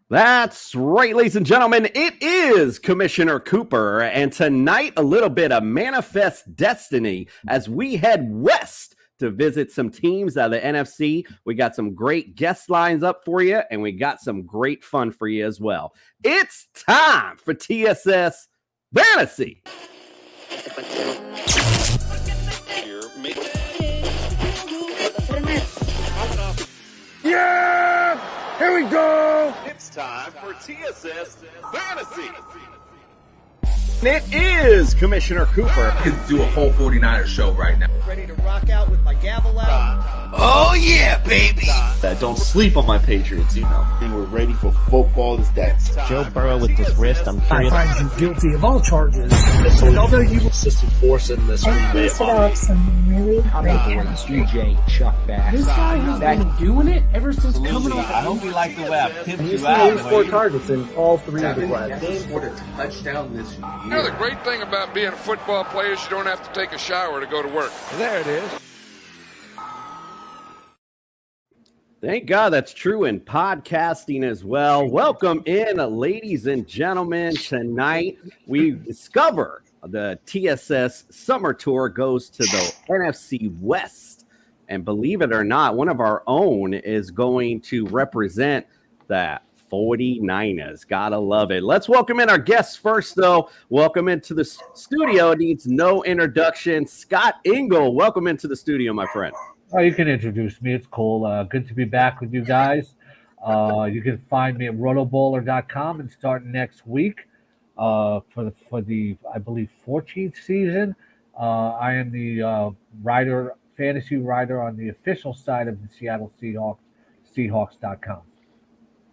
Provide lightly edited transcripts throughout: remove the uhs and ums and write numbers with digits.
That's right, ladies and gentlemen. It is Commissioner Cooper, and tonight a little bit of Manifest Destiny as we head west to visit some teams out of the NFC. We got some great guest lines up for you, and we got some great fun for you as well. It's time for TSS Fantasy. Yeah! Here we go! It's time for TSS Fantasy. It is Commissioner Cooper. I could do a whole 49ers show right now. Ready to rock out with my gavel out. Oh yeah, baby! Don't sleep on my Patriots, you know. And we're ready for football. That's Joe Burrow with his wrist. I'm curious. I find you guilty of all charges. although you assisted force in this I just developed some really great chemistry. DJ Chuck Bass. This guy has been doing it ever since coming off. I hope you like the way I pimped He's you out. got 4 targets in all 3 of the class. He scored a touchdown this year. You know, the great thing about being a football player is you don't have to take a shower to go to work. There it is. Thank God that's true in podcasting as well. Welcome in, ladies and gentlemen. Tonight we discover the TSS Summer Tour goes to the NFC West. And believe it or not, one of our own is going to represent the 49ers. Gotta love it. Let's welcome in our guests first, though. Welcome into the studio. It needs no introduction. Scott Engel, welcome into the studio, my friend. Oh, you can introduce me. It's cool. Good to be back with you guys. You can find me at rotobowler.com and start next week for the I believe 14th season. I am the fantasy writer on the official side of the Seattle Seahawks, Seahawks.com.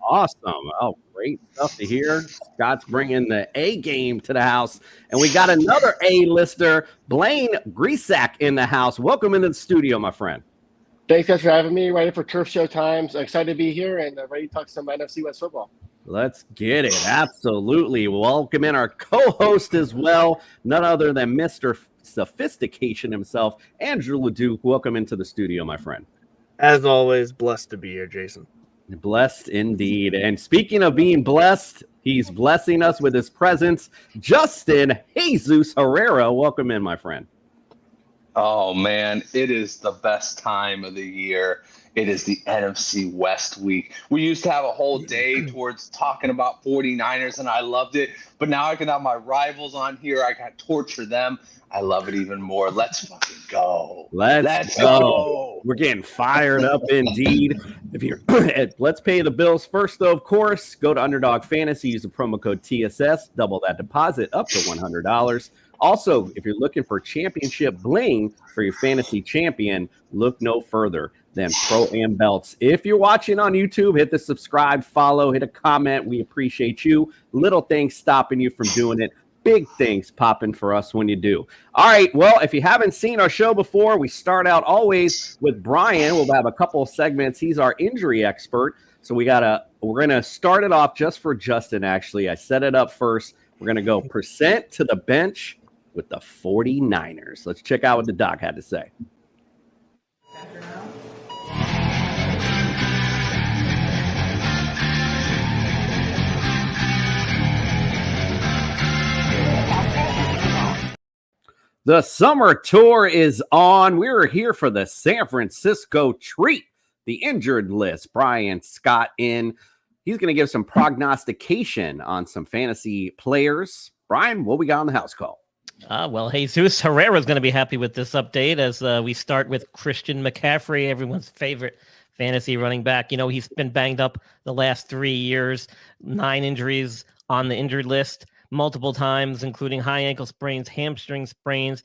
Awesome. Oh, great stuff to hear. Scott's bringing the A game to the house. And we got another A-lister, Blaine Grisak, in the house. Welcome into the studio, my friend. Thanks guys for having me. Ready for Turf Show times. Excited to be here and ready to talk some NFC West football. Let's get it. Absolutely. Welcome in our co-host as well, none other than Mr. Sophistication himself, Andrew LeDuc. Welcome into the studio, my friend. As always, blessed to be here, Jason. Blessed indeed. And speaking of being blessed, he's blessing us with his presence. Justin Jesus Herrera, welcome in, my friend. Oh, man, it is the best time of the year. It is the NFC West week. We used to have a whole day towards talking about 49ers, and I loved it. But now I can have my rivals on here. I can torture them. I love it even more. Let's fucking go. Let's go. We're getting fired up indeed. If you're let's pay the bills first, though, of course. Go to Underdog Fantasy, use the promo code TSS, double that deposit up to $100. Also, if you're looking for championship bling for your fantasy champion, look no further than Pro Am Belts. If you're watching on YouTube, hit the subscribe, follow, hit a comment. We appreciate you. Little things stopping you from doing it. Big things popping for us when you do. All right, well, if you haven't seen our show before, we start out always with Brian. We'll have a couple of segments. He's our injury expert. So we're going to start it off just for Justin, actually. I set it up first. We're going to go percent to the bench with the 49ers. Let's check out what the doc had to say. The summer tour is on. We're here for the San Francisco treat, the injured list. Brian Scott in. He's going to give some prognostication on some fantasy players. Brian, what we got on the house call? Well, Jesus Herrera is going to be happy with this update as we start with Christian McCaffrey, everyone's favorite fantasy running back. You know, he's been banged up the last 3 years, 9 injuries on the injured list. Multiple times, including high ankle sprains, hamstring sprains,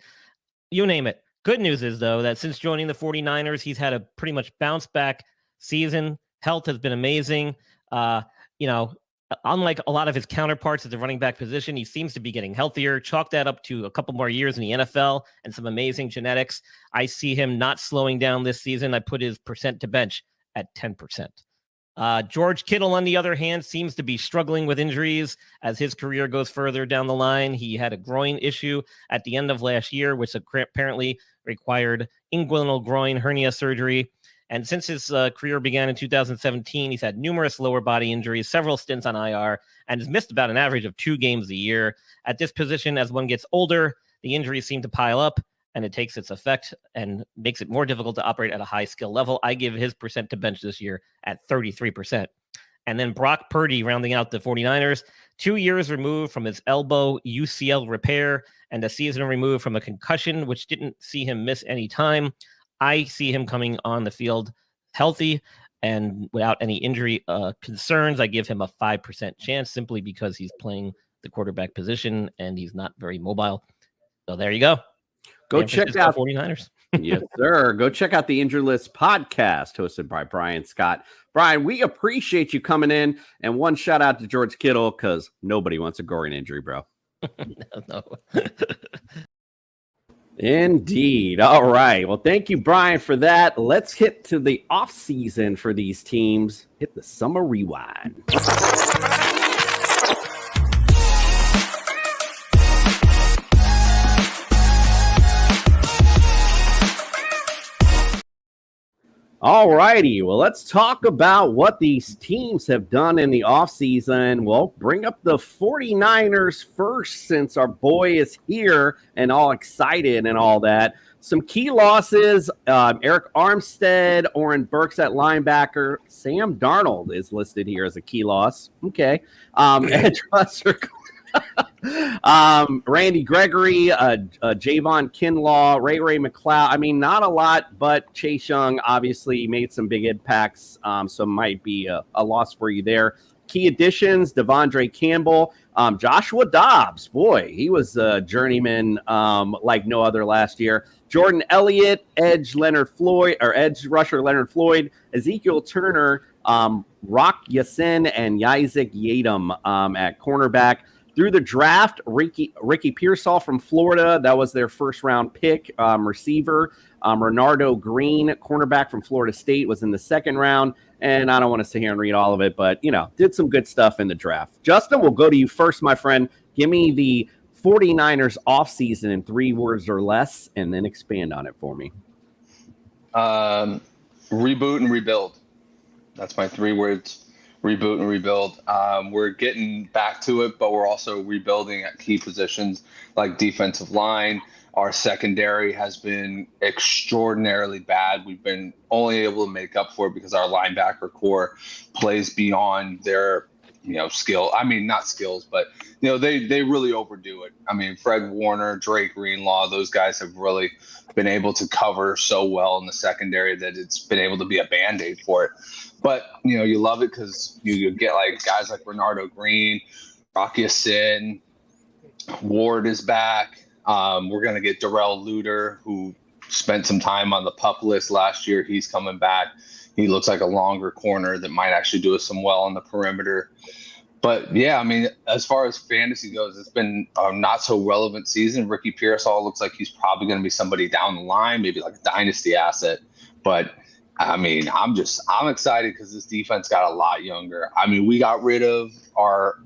you name it. Good news is, though, that since joining the 49ers, he's had a pretty much bounce back season. Health has been amazing. Unlike a lot of his counterparts at the running back position, he seems to be getting healthier. Chalk that up to a couple more years in the NFL and some amazing genetics. I see him not slowing down this season. I put his percent to bench at 10%. George Kittle, on the other hand, seems to be struggling with injuries as his career goes further down the line. He had a groin issue at the end of last year, which apparently required inguinal groin hernia surgery. And since his career began in 2017, he's had numerous lower body injuries, several stints on IR, and has missed about an average of 2 games a year. At this position, as one gets older, the injuries seem to pile up, and it takes its effect and makes it more difficult to operate at a high skill level. I give his percent to bench this year at 33%. And then Brock Purdy rounding out the 49ers, 2 years removed from his elbow UCL repair and a season removed from a concussion, which didn't see him miss any time. I see him coming on the field healthy and without any injury concerns. I give him a 5% chance simply because he's playing the quarterback position and he's not very mobile. So there you go. Go check out 49ers. Yes, sir. Go check out the Injury List podcast hosted by Brian Scott. Brian, we appreciate you coming in. And one shout out to George Kittle because nobody wants a groin injury, bro. No. Indeed. All right. Well, thank you, Brian, for that. Let's hit to the off season for these teams. Hit the summer rewind. All righty. Well, let's talk about what these teams have done in the offseason. Well, bring up the 49ers first since our boy is here and all excited and all that. Some key losses, Eric Armstead, Oren Burks at linebacker. Sam Darnold is listed here as a key loss. Okay. Edge rusher Randy Gregory, Javon Kinlaw, Ray McLeod. I mean, not a lot, but Chase Young obviously made some big impacts, so might be a loss for you there. Key additions, Devondre Campbell, Joshua Dobbs. Boy, he was a journeyman like no other last year. Jordan Elliott, edge rusher Leonard Floyd, Ezekiel Turner, Rock Yasin, and Isaac Yadam at cornerback. Through the draft, Ricky Pearsall from Florida, that was their first round pick. Receiver, Renardo Green, cornerback from Florida State, was in the second round. And I don't want to sit here and read all of it, but, did some good stuff in the draft. Justin, we'll go to you first, my friend. Give me the 49ers offseason in 3 words or less, and then expand on it for me. Reboot and rebuild. That's my 3 words. Reboot and rebuild. We're getting back to it, but we're also rebuilding at key positions like defensive line. Our secondary has been extraordinarily bad. We've been only able to make up for it because our linebacker core plays beyond their, skill. I mean, not skills, but they really overdo it. I mean, Fred Warner, Drake Greenlaw, those guys have really been able to cover so well in the secondary that it's been able to be a Band-Aid for it. But, you love it because you get like guys like Renardo Green, Rocky Sin, Ward is back. We're going to get Darrell Luter, who spent some time on the PUP list last year. He's coming back. He looks like a longer corner that might actually do us some well on the perimeter. But, yeah, I mean, as far as fantasy goes, it's been a not-so-relevant season. Ricky Pearsall looks like he's probably going to be somebody down the line, maybe like a dynasty asset. But, I mean, I'm excited because this defense got a lot younger. I mean, we got rid of our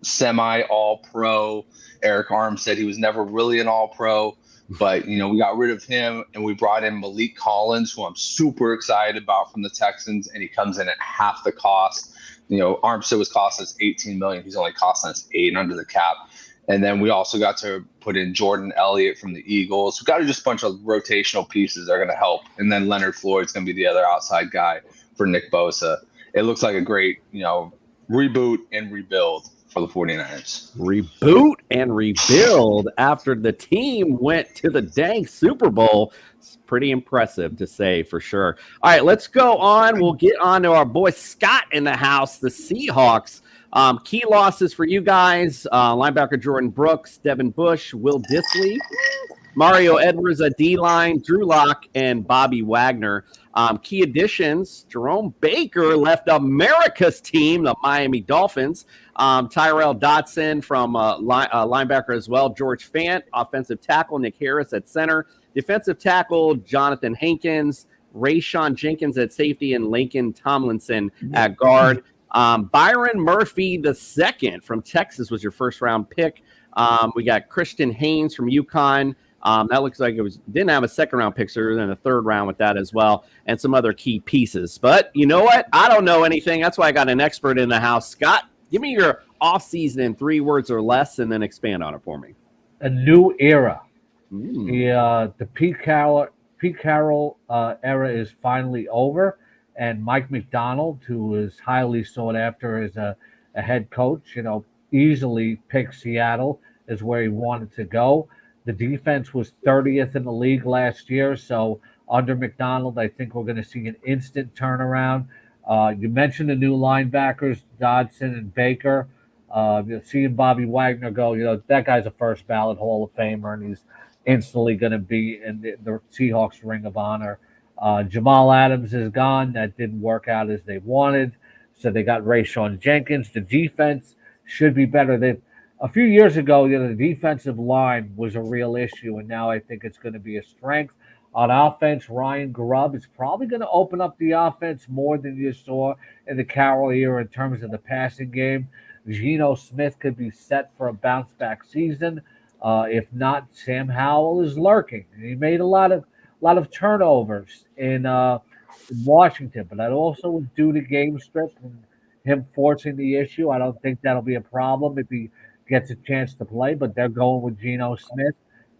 semi-all-pro. Eric Armstead, he was never really an all-pro. But, we got rid of him, and we brought in Malik Collins, who I'm super excited about from the Texans, and he comes in at half the cost. Armstead was costing us $18 million. He's only costing us $8 million under the cap. And then we also got to put in Jordan Elliott from the Eagles. We got just a bunch of rotational pieces that are going to help. And then Leonard Floyd's going to be the other outside guy for Nick Bosa. It looks like a great, reboot and rebuild for the 49ers. Reboot and rebuild after the team went to the dang Super Bowl. It's pretty impressive to say for sure. All right, let's go on. We'll get on to our boy Scott in the house, the Seahawks. Key losses for you guys, linebacker Jordan Brooks, Devin Bush, Will Dissly, Mario Edwards at D-line, Drew Lock, and Bobby Wagner. Key additions, Jerome Baker left America's team, the Miami Dolphins. Tyrell Dotson from linebacker as well. George Fant, offensive tackle. Nick Harris at center. Defensive tackle, Jonathan Hankins. Rayshon Jenkins at safety, and Lincoln Tomlinson at guard. Byron Murphy II from Texas was your first-round pick. We got Christian Haynes from UConn. That looks like didn't have a second round pick, so then a third round with that as well, and some other key pieces. But you know what? I don't know anything. That's why I got an expert in the house. Scott, give me your offseason in 3 words or less, and then expand on it for me. A new era. The Pete Carroll era is finally over, and Mike McDonald, who is highly sought after as a head coach, easily picked Seattle as where he wanted to go. The defense was 30th in the league last year, so under McDonald, I think we're going to see an instant turnaround. You mentioned the new linebackers, Dodson and Baker. Seeing Bobby Wagner go, that guy's a first ballot Hall of Famer, and he's instantly going to be in the Seahawks Ring of Honor. Jamal Adams is gone. That didn't work out as they wanted, so they got Rayshon Jenkins. The defense should be better. A few years ago, the defensive line was a real issue, and now I think it's going to be a strength. On offense, Ryan Grubb is probably going to open up the offense more than you saw in the Carroll era in terms of the passing game. Geno Smith could be set for a bounce-back season. If not, Sam Howell is lurking. He made a lot of turnovers in Washington, but that also was due to game script and him forcing the issue. I don't think that'll be a problem if he gets a chance to play, but they're going with Geno Smith.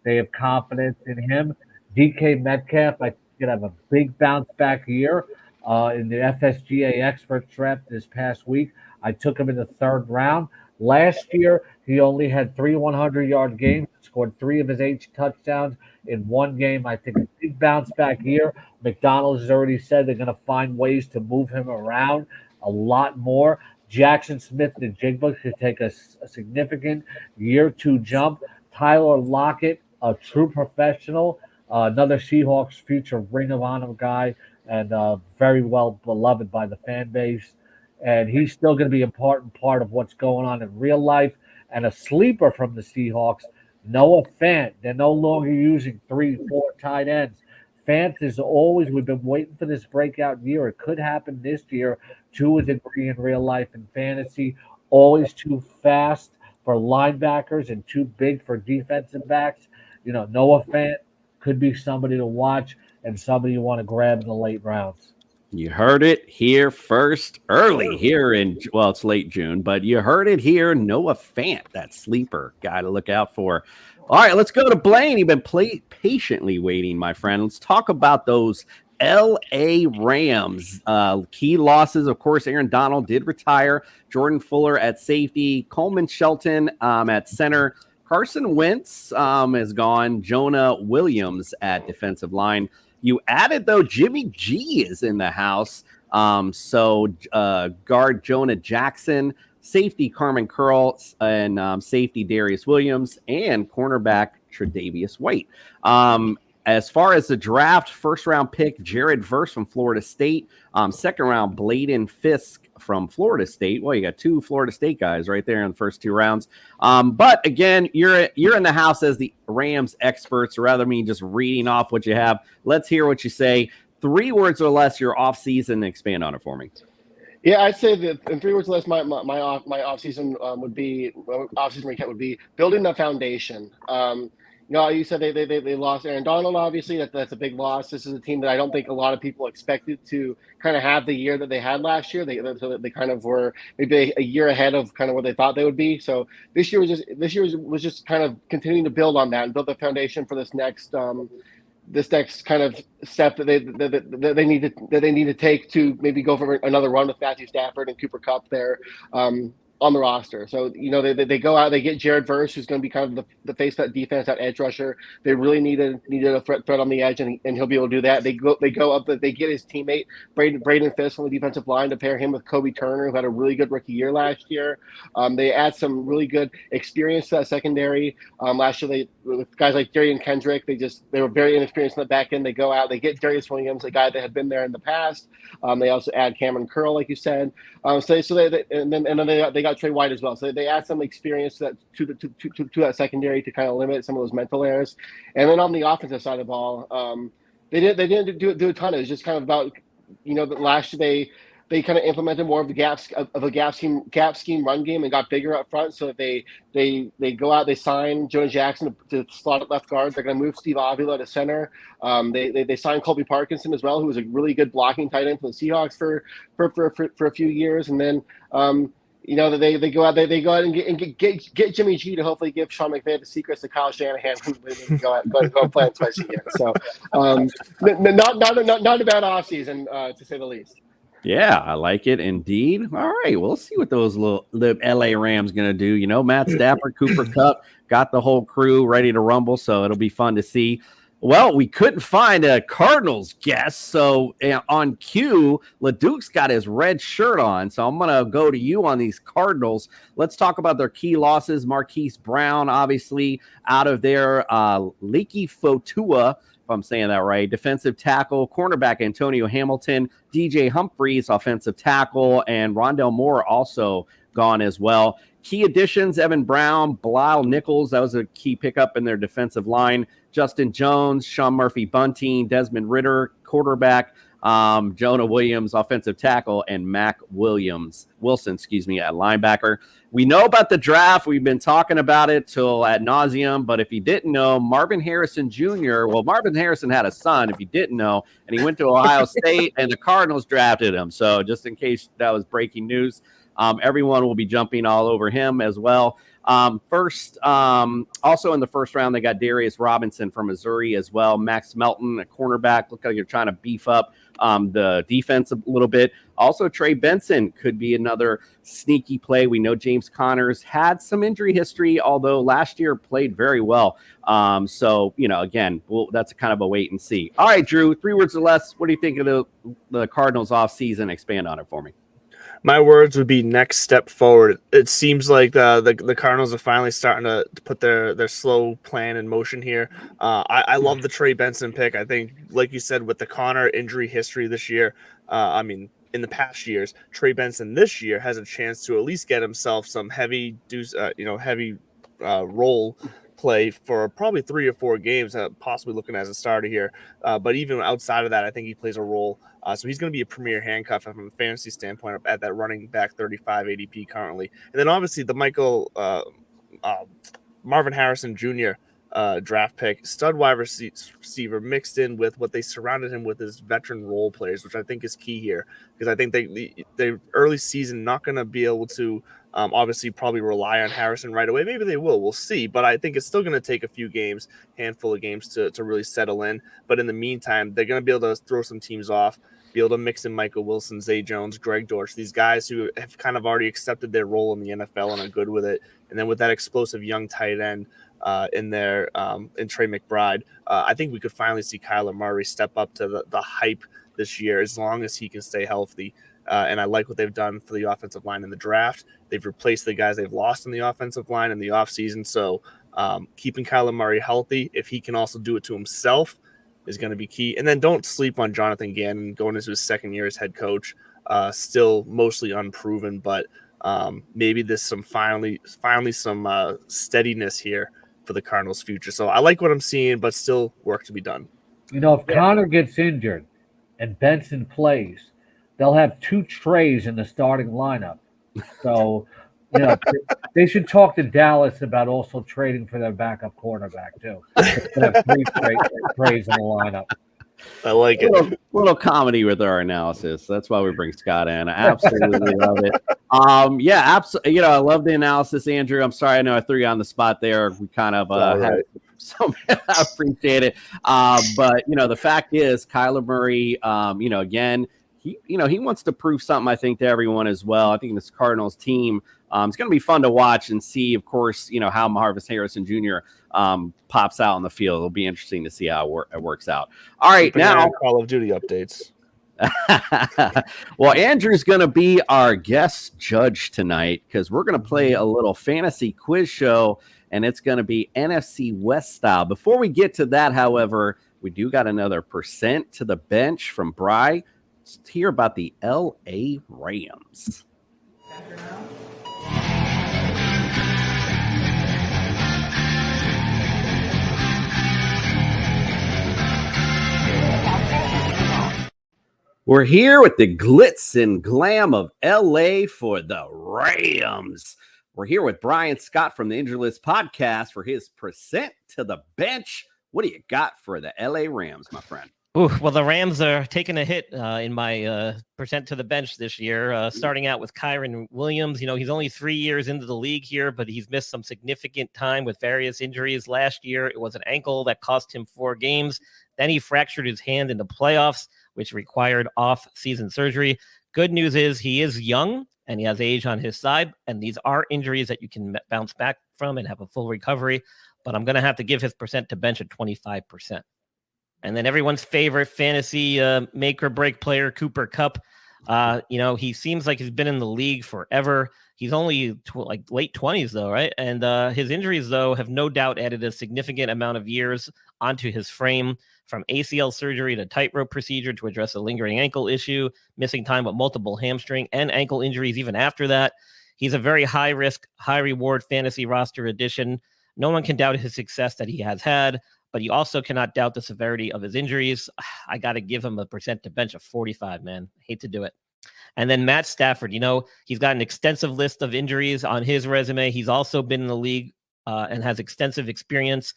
They have confidence in him. DK Metcalf, I think, could have a big bounce-back year. In the FSGA expert draft this past week, I took him in the 3rd round. Last year, he only had 3 100-yard games, scored 3 of his 8 touchdowns in one game. I think a big bounce-back year. McDonald's has already said they're going to find ways to move him around a lot more. Jackson Smith and Jigba could take a significant year 2 jump. Tyler Lockett, a true professional, another Seahawks future Ring of Honor guy, and very well beloved by the fan base. And he's still going to be an important part of what's going on in real life. And a sleeper from the Seahawks, Noah Fant. They're no longer using 3-4 tight ends. Fant is always, we've been waiting for this breakout year. It could happen this year to a degree in real life and fantasy. Always too fast for linebackers and too big for defensive backs. Noah Fant could be somebody to watch and somebody you want to grab in the late rounds. You heard it here first, early here it's late June, but you heard it here. Noah Fant, that sleeper guy to look out for. All right, let's go to Blaine. You've been patiently waiting, my friend. Let's talk about those L.A. Rams. Key losses, of course, Aaron Donald did retire. Jordan Fuller at safety. Coleman Shelton at center. Carson Wentz is gone. Jonah Williams at defensive line. You added, though, Jimmy G is in the house. So guard Jonah Jackson, safety Carmen Curl, and safety Darius Williams, and cornerback Tre'Davious White. As far as the draft, 1st round pick Jared Verse from Florida State. 2nd round Bladen Fisk from Florida State. Well, you got 2 Florida State guys right there in the first 2 rounds. But again, you're in the house as the Rams experts, rather than me just reading off what you have. Let's hear what you say. 3 words or less, your off season. Expand on it for me. Yeah, I'd say that in 3 words or less, my off season would be off season recap would be building the foundation. You said they lost Aaron Donald. Obviously, that's a big loss. This is a team that I don't think a lot of people expected to kind of have the year that they had last year. They kind of were maybe a year ahead of kind of what they thought they would be. So this year was just kind of continuing to build on that and build the foundation for this next kind of step that they need to take to maybe go for another run with Matthew Stafford and Cooper Kupp there. On the roster. So, they go out, they get Jared Verse, who's going to be kind of the face that defense, that edge rusher. They really needed a threat on the edge, and he'll be able to do that. They go up, they get his teammate, Braden Fisk from the defensive line to pair him with Kobe Turner, who had a really good rookie year last year. They add some really good experience to that secondary. Last year, with guys like Darian Kendrick, they were very inexperienced in the back end. They go out, they get Darius Williams, a guy that had been there in the past. They also add Cameron Curl, like you said. And then they got Trey White as well. So they add some experience to that secondary to kind of limit some of those mental errors. And then on the offensive side of the ball, they didn't do a ton. It was just kind of about, last year they kind of implemented more of the gap scheme run game and got bigger up front. So they go out, they sign Jonah Jackson to slot at left guard. They're going to move Steve Avila to center. They signed Colby Parkinson as well, who was a really good blocking tight end for the Seahawks for a few years, and then. They go out and get Jimmy G to hopefully give Sean McVay the secrets to Kyle Shanahan when they go out and go play him twice a year. So not a bad offseason, to say the least. Yeah, I like it indeed. All right, we'll see what the LA Rams going to do. You know, Matt Stafford, Cooper Kupp got the whole crew ready to rumble, so it'll be fun to see. Well, we couldn't find a Cardinals guest, so on cue, LeDuc's got his red shirt on, so I'm going to go to you on these Cardinals. Let's talk about their key losses. Marquise Brown, obviously, out of there. Leaky Fotua, if I'm saying that right, defensive tackle, cornerback Antonio Hamilton, DJ Humphries, offensive tackle, and Rondell Moore also gone as well. Key additions, Evan Brown, Bilal Nichols, that was a key pickup in their defensive line. Justin Jones, Sean Murphy-Bunting, Desmond Ridder, quarterback, Jonah Williams, offensive tackle, and Mac Wilson, at linebacker. We know about the draft. We've been talking about it till ad nauseum, but if you didn't know, Marvin Harrison Jr., Marvin Harrison had a son, if you didn't know, and he went to Ohio State, and the Cardinals drafted him. So just in case that was breaking news, everyone will be jumping all over him as well. Also in the first round, they got Darius Robinson from Missouri as well. Max Melton, a cornerback. Look like you're trying to beef up the defense a little bit. Also, Trey Benson could be another sneaky play. We know James Connors had some injury history, although last year played very well. So, again, that's kind of a wait and see. All right, Drew, 3 words or less. What do you think of the Cardinals offseason? Expand on it for me. My words would be next step forward. It seems like the Cardinals are finally starting to put their slow plan in motion here. I love the Trey Benson pick. I think, like you said, with the Connor injury history this year, in the past years, Trey Benson this year has a chance to at least get himself some heavy role play for probably 3 or 4 games, possibly looking as a starter here. But even outside of that, I think he plays a role. So he's going to be a premier handcuff from a fantasy standpoint at that running back 35 ADP currently. And then obviously the Marvin Harrison Jr. Draft pick, stud wide receiver mixed in with what they surrounded him with as veteran role players, which I think is key here, because I think they early season not going to be able to obviously probably rely on Harrison right away. Maybe they will. We'll see. But I think it's still going to take a few games, handful of games to really settle in. But in the meantime, they're going to be able to throw some teams off, be able to mix in Michael Wilson, Zay Jones, Greg Dortch, these guys who have kind of already accepted their role in the NFL and are good with it. And then with that explosive young tight end in there, in Trey McBride, I think we could finally see Kyler Murray step up to the hype this year as long as he can stay healthy. And I like what they've done for the offensive line in the draft. They've replaced the guys they've lost in the offensive line in the offseason. So keeping Kyler Murray healthy, if he can also do it to himself, is going to be key. And then don't sleep on Jonathan Gannon going into his second year as head coach. Still mostly unproven, but maybe there's some finally some steadiness here for the Cardinals' future. So I like what I'm seeing, but still work to be done. If Connor gets injured and Benson plays, they'll have 2 Treys in the starting lineup. So, they should talk to Dallas about also trading for their backup quarterback, too. They have 3 Treys in the lineup. I like it. Little comedy with our analysis. That's why we bring Scott in. I absolutely love it. Absolutely. I love the analysis, Andrew. I'm sorry. I know I threw you on the spot there. We kind of had some. I appreciate it. But the fact is, Kyler Murray. Again, he wants to prove something. I think to everyone as well. I think this Cardinals team. It's going to be fun to watch and see, of course, how Marvin Harrison Jr. Pops out on the field. It'll be interesting to see how it works out. All right, now Call of Duty updates. Well, Andrew's going to be our guest judge tonight because we're going to play a little fantasy quiz show, and it's going to be NFC West style. Before we get to that, however, we do got another percent to the bench from Bry. Let's hear about the LA Rams. We're here with the glitz and glam of LA for the Rams. We're here with Brian Scott from the Injury List podcast for his percent to the bench. What do you got for the LA Rams, my friend? Ooh, well, the Rams are taking a hit in my percent to the bench this year, starting out with Kyron Williams. He's only 3 years into the league here, but he's missed some significant time with various injuries. Last year, it was an ankle that cost him 4 games. Then he fractured his hand in the playoffs, which required off-season surgery. Good news is he is young and he has age on his side, and these are injuries that you can bounce back from and have a full recovery. But I'm going to have to give his percent to bench at 25%. And then everyone's favorite fantasy make or break player, Cooper Kupp. He seems like he's been in the league forever. He's only late 20s, though, right? And his injuries, though, have no doubt added a significant amount of years onto his frame, from ACL surgery to tightrope procedure to address a lingering ankle issue, missing time with multiple hamstring and ankle injuries even after that. He's a very high-risk, high-reward fantasy roster addition. No one can doubt his success that he has had, but you also cannot doubt the severity of his injuries. I got to give him a percent to bench of 45, man. Hate to do it. And then Matt Stafford, he's got an extensive list of injuries on his resume. He's also been in the league and has extensive experience.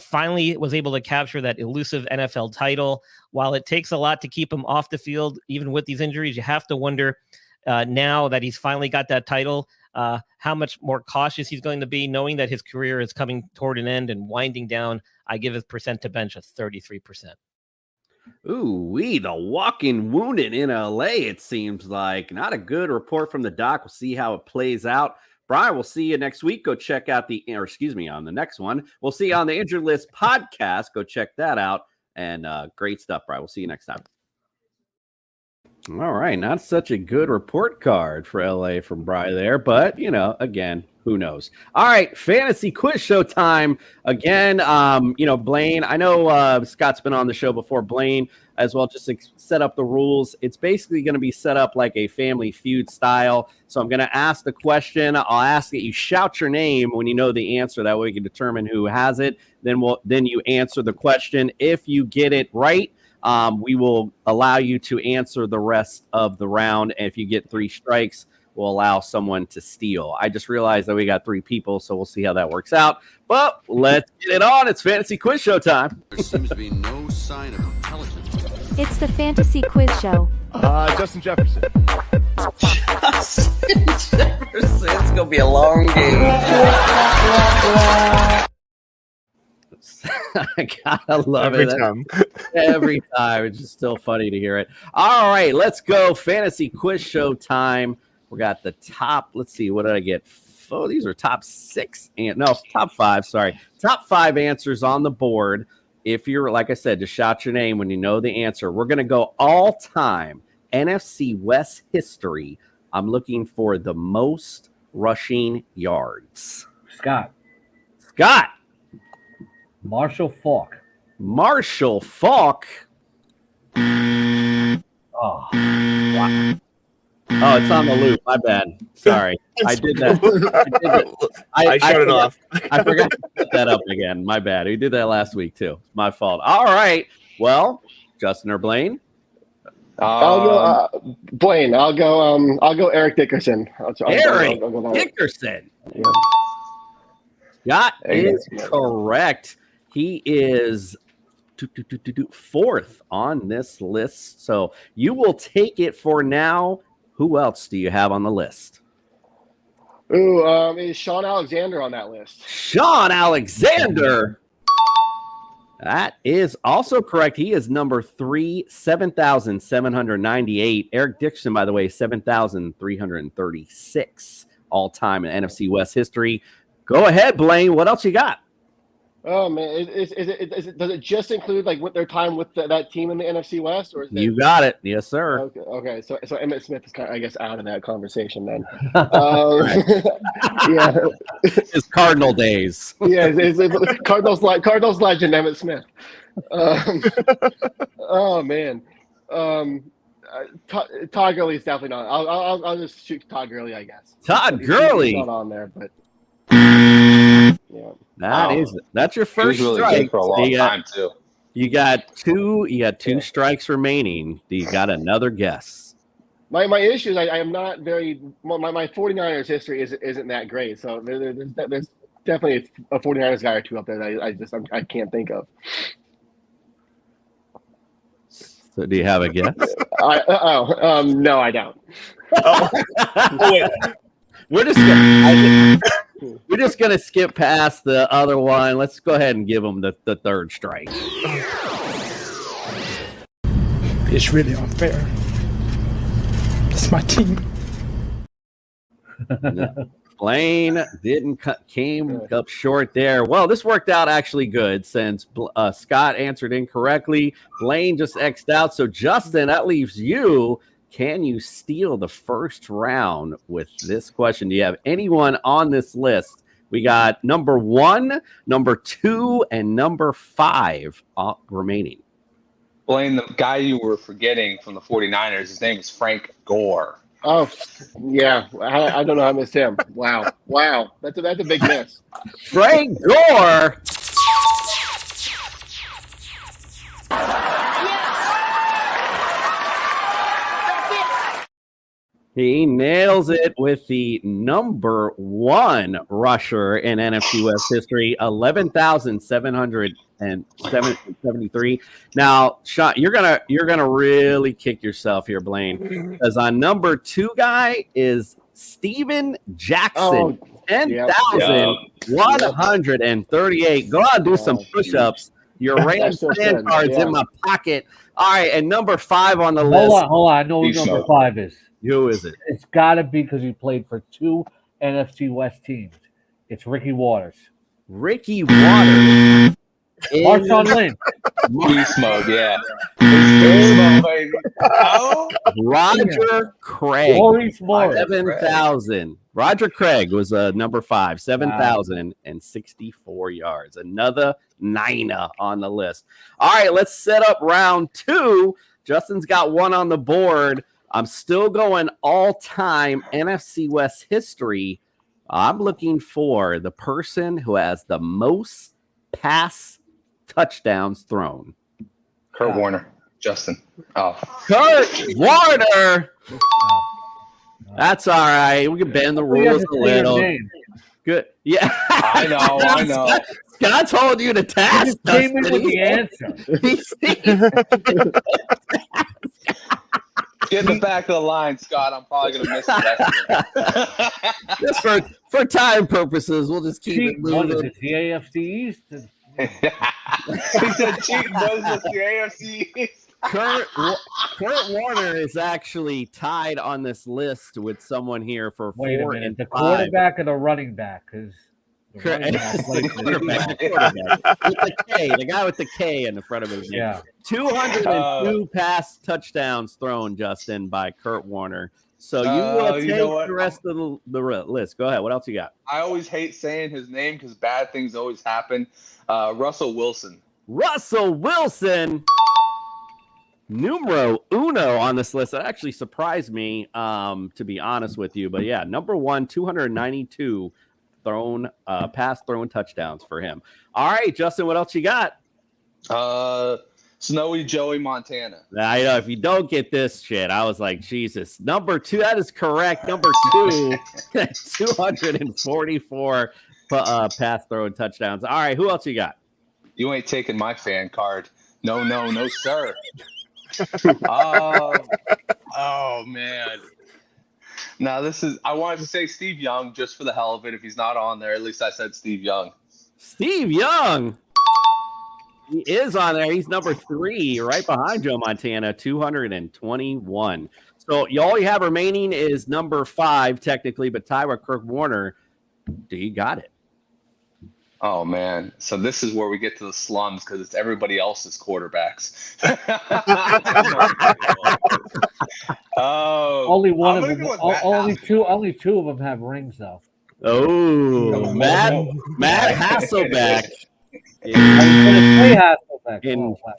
Finally was able to capture that elusive NFL title. While it takes a lot to keep him off the field, even with these injuries, you have to wonder now that he's finally got that title, how much more cautious he's going to be, knowing that his career is coming toward an end and winding down. I give his percent to bench a 33%. Ooh, the walking wounded in LA, it seems like. Not a good report from the doc. We'll see how it plays out. Brian, we'll see you next week. Go check out on the next one. We'll see you on the Injured List podcast. Go check that out. And great stuff, Brian. We'll see you next time. All right, not such a good report card for LA from Bry there, but again, who knows? All right, fantasy quiz show time again. Blaine, I know Scott's been on the show before. Blaine as well, just to set up the rules. It's basically going to be set up like a Family Feud style. So I'm going to ask the question. I'll ask that you shout your name when you know the answer. That way we can determine who has it. Then you answer the question. If you get it right, we will allow you to answer the rest of the round. And if you get 3 strikes, we'll allow someone to steal. I just realized that we got 3 people, so we'll see how that works out. But let's get it on. It's Fantasy Quiz Show time. There seems to be no sign of intelligence. It's the Fantasy Quiz Show. Justin Jefferson. Justin Jefferson. It's going to be a long game. I gotta love it every time. It's just still funny to hear it. All right, let's go. Fantasy quiz show time. We got the top. Let's see. What did I get? Oh, these are top 6 and top 5. Sorry, top 5 answers on the board. If you're, like I said, just shout your name when you know the answer. We're gonna go all time NFC West history. I'm looking for the most rushing yards. Scott. Marshall Faulk. Oh, wow. Oh, it's on the loop. My bad. Sorry. I did that. I shut it off. I forgot to put that up again. My bad. We did that last week too. It's my fault. All right. Well, Justin or Blaine? I'll go Blaine. I'll go Eric Dickerson. Eric Dickerson. Yeah. That is correct. He is 4th on this list. So you will take it for now. Who else do you have on the list? Ooh, is Sean Alexander on that list? Sean Alexander. That is also correct. He is number 3, 7,798. Eric Dickerson, by the way, 7,336 all time in NFC West history. Go ahead, Blaine. What else you got? Oh man, does it just include what their time with that team in the NFC West, or you got it? Yes, sir. Okay. So Emmitt Smith is kind of, I guess, out of that conversation then. Yeah, his Cardinal days. Yeah, it's Cardinals legend Emmitt Smith. Oh man, Todd Gurley is definitely not. I'll just shoot Todd Gurley, I guess. Todd Gurley not on there, but. Yeah. That's your first really strike. good for a long time too. You got two strikes remaining. Do you got another guess? My issue is I am not very my 49ers history isn't that great. So there's definitely a 49ers guy or two up there that I can't think of. So do you have a guess? No, I don't. Wait. We're just gonna skip past the other one. Let's go ahead and give him the third strike. It's really unfair. It's my team. Blaine came up short there. Well, this worked out actually good since Scott answered incorrectly. Blaine just X'd out. So Justin, that leaves you. Can you steal the first round with this question? Do you have anyone on this list? We got number 1, number 2, and number 5 remaining. Blaine, the guy you were forgetting from the 49ers, his name is Frank Gore. Oh, yeah. I don't know how I missed him. Wow. That's a big miss. Frank Gore. He nails it with the number 1 rusher in NFC West history, 11,773. Now, Sean, you're gonna really kick yourself here, Blaine, because on number 2 guy is Steven Jackson, 10,138. Go out and do some push-ups. Your Rams fan cards in my pocket. All right, and number 5 on the list. Hold on. I know who number 5 is. Who is it? It's got to be because he played for 2 NFC West teams. It's Ricky Waters. Ricky Waters. Marshawn Lynch. Beast mode, yeah. Beast mode, baby. Oh. Roger Craig. 7,000. Roger Craig was number 5, 7,064 yards. Another niner on the list. All right, let's set up round 2. Justin's got one on the board. I'm still going all-time NFC West history. I'm looking for the person who has the most pass touchdowns thrown. Kurt Warner. Justin. Oh. Kurt Warner. That's all right. We can bend the rules a little. Good. Yeah. I know. Scott told you to task. He came in with the answer. Get in the back of the line, Scott. I'm probably going to miss the rest of it. Just for time purposes, we'll just keep it moving. What is it, the AFC East? He said cheating was the AFC East. Kurt Warner is actually tied on this list with someone here for 4 and 5. The quarterback or the running back? Because the quarterback. With the K, the guy with the K in the front of his name. Yeah. 202 pass touchdowns thrown, Justin, by Kurt Warner. So you will take the rest of the list. Go ahead. What else you got? I always hate saying his name because bad things always happen. Russell Wilson. Russell Wilson. Numero uno on this list. That actually surprised me, to be honest with you. But yeah, number 1, 292 pass thrown touchdowns for him. All right, Justin, what else you got? Snowy Joey Montana. I know if you don't get this shit, I was like, Jesus. Number 2, that is correct. Number 2, 244 pass thrown touchdowns. All right, who else you got? You ain't taking my fan card. No, sir. Oh man. Now I wanted to say Steve Young just for the hell of it. If he's not on there, at least I said Steve Young. Steve Young. He is on there. He's number 3, right behind Joe Montana, 221. So all you have remaining is number 5, technically, but tied with Kurt Warner. Do you got it? Oh man. So this is where we get to the slums because it's everybody else's quarterbacks. Only one of them. Only two of them have rings, though. Oh, Matt Hasselbeck. I was going to say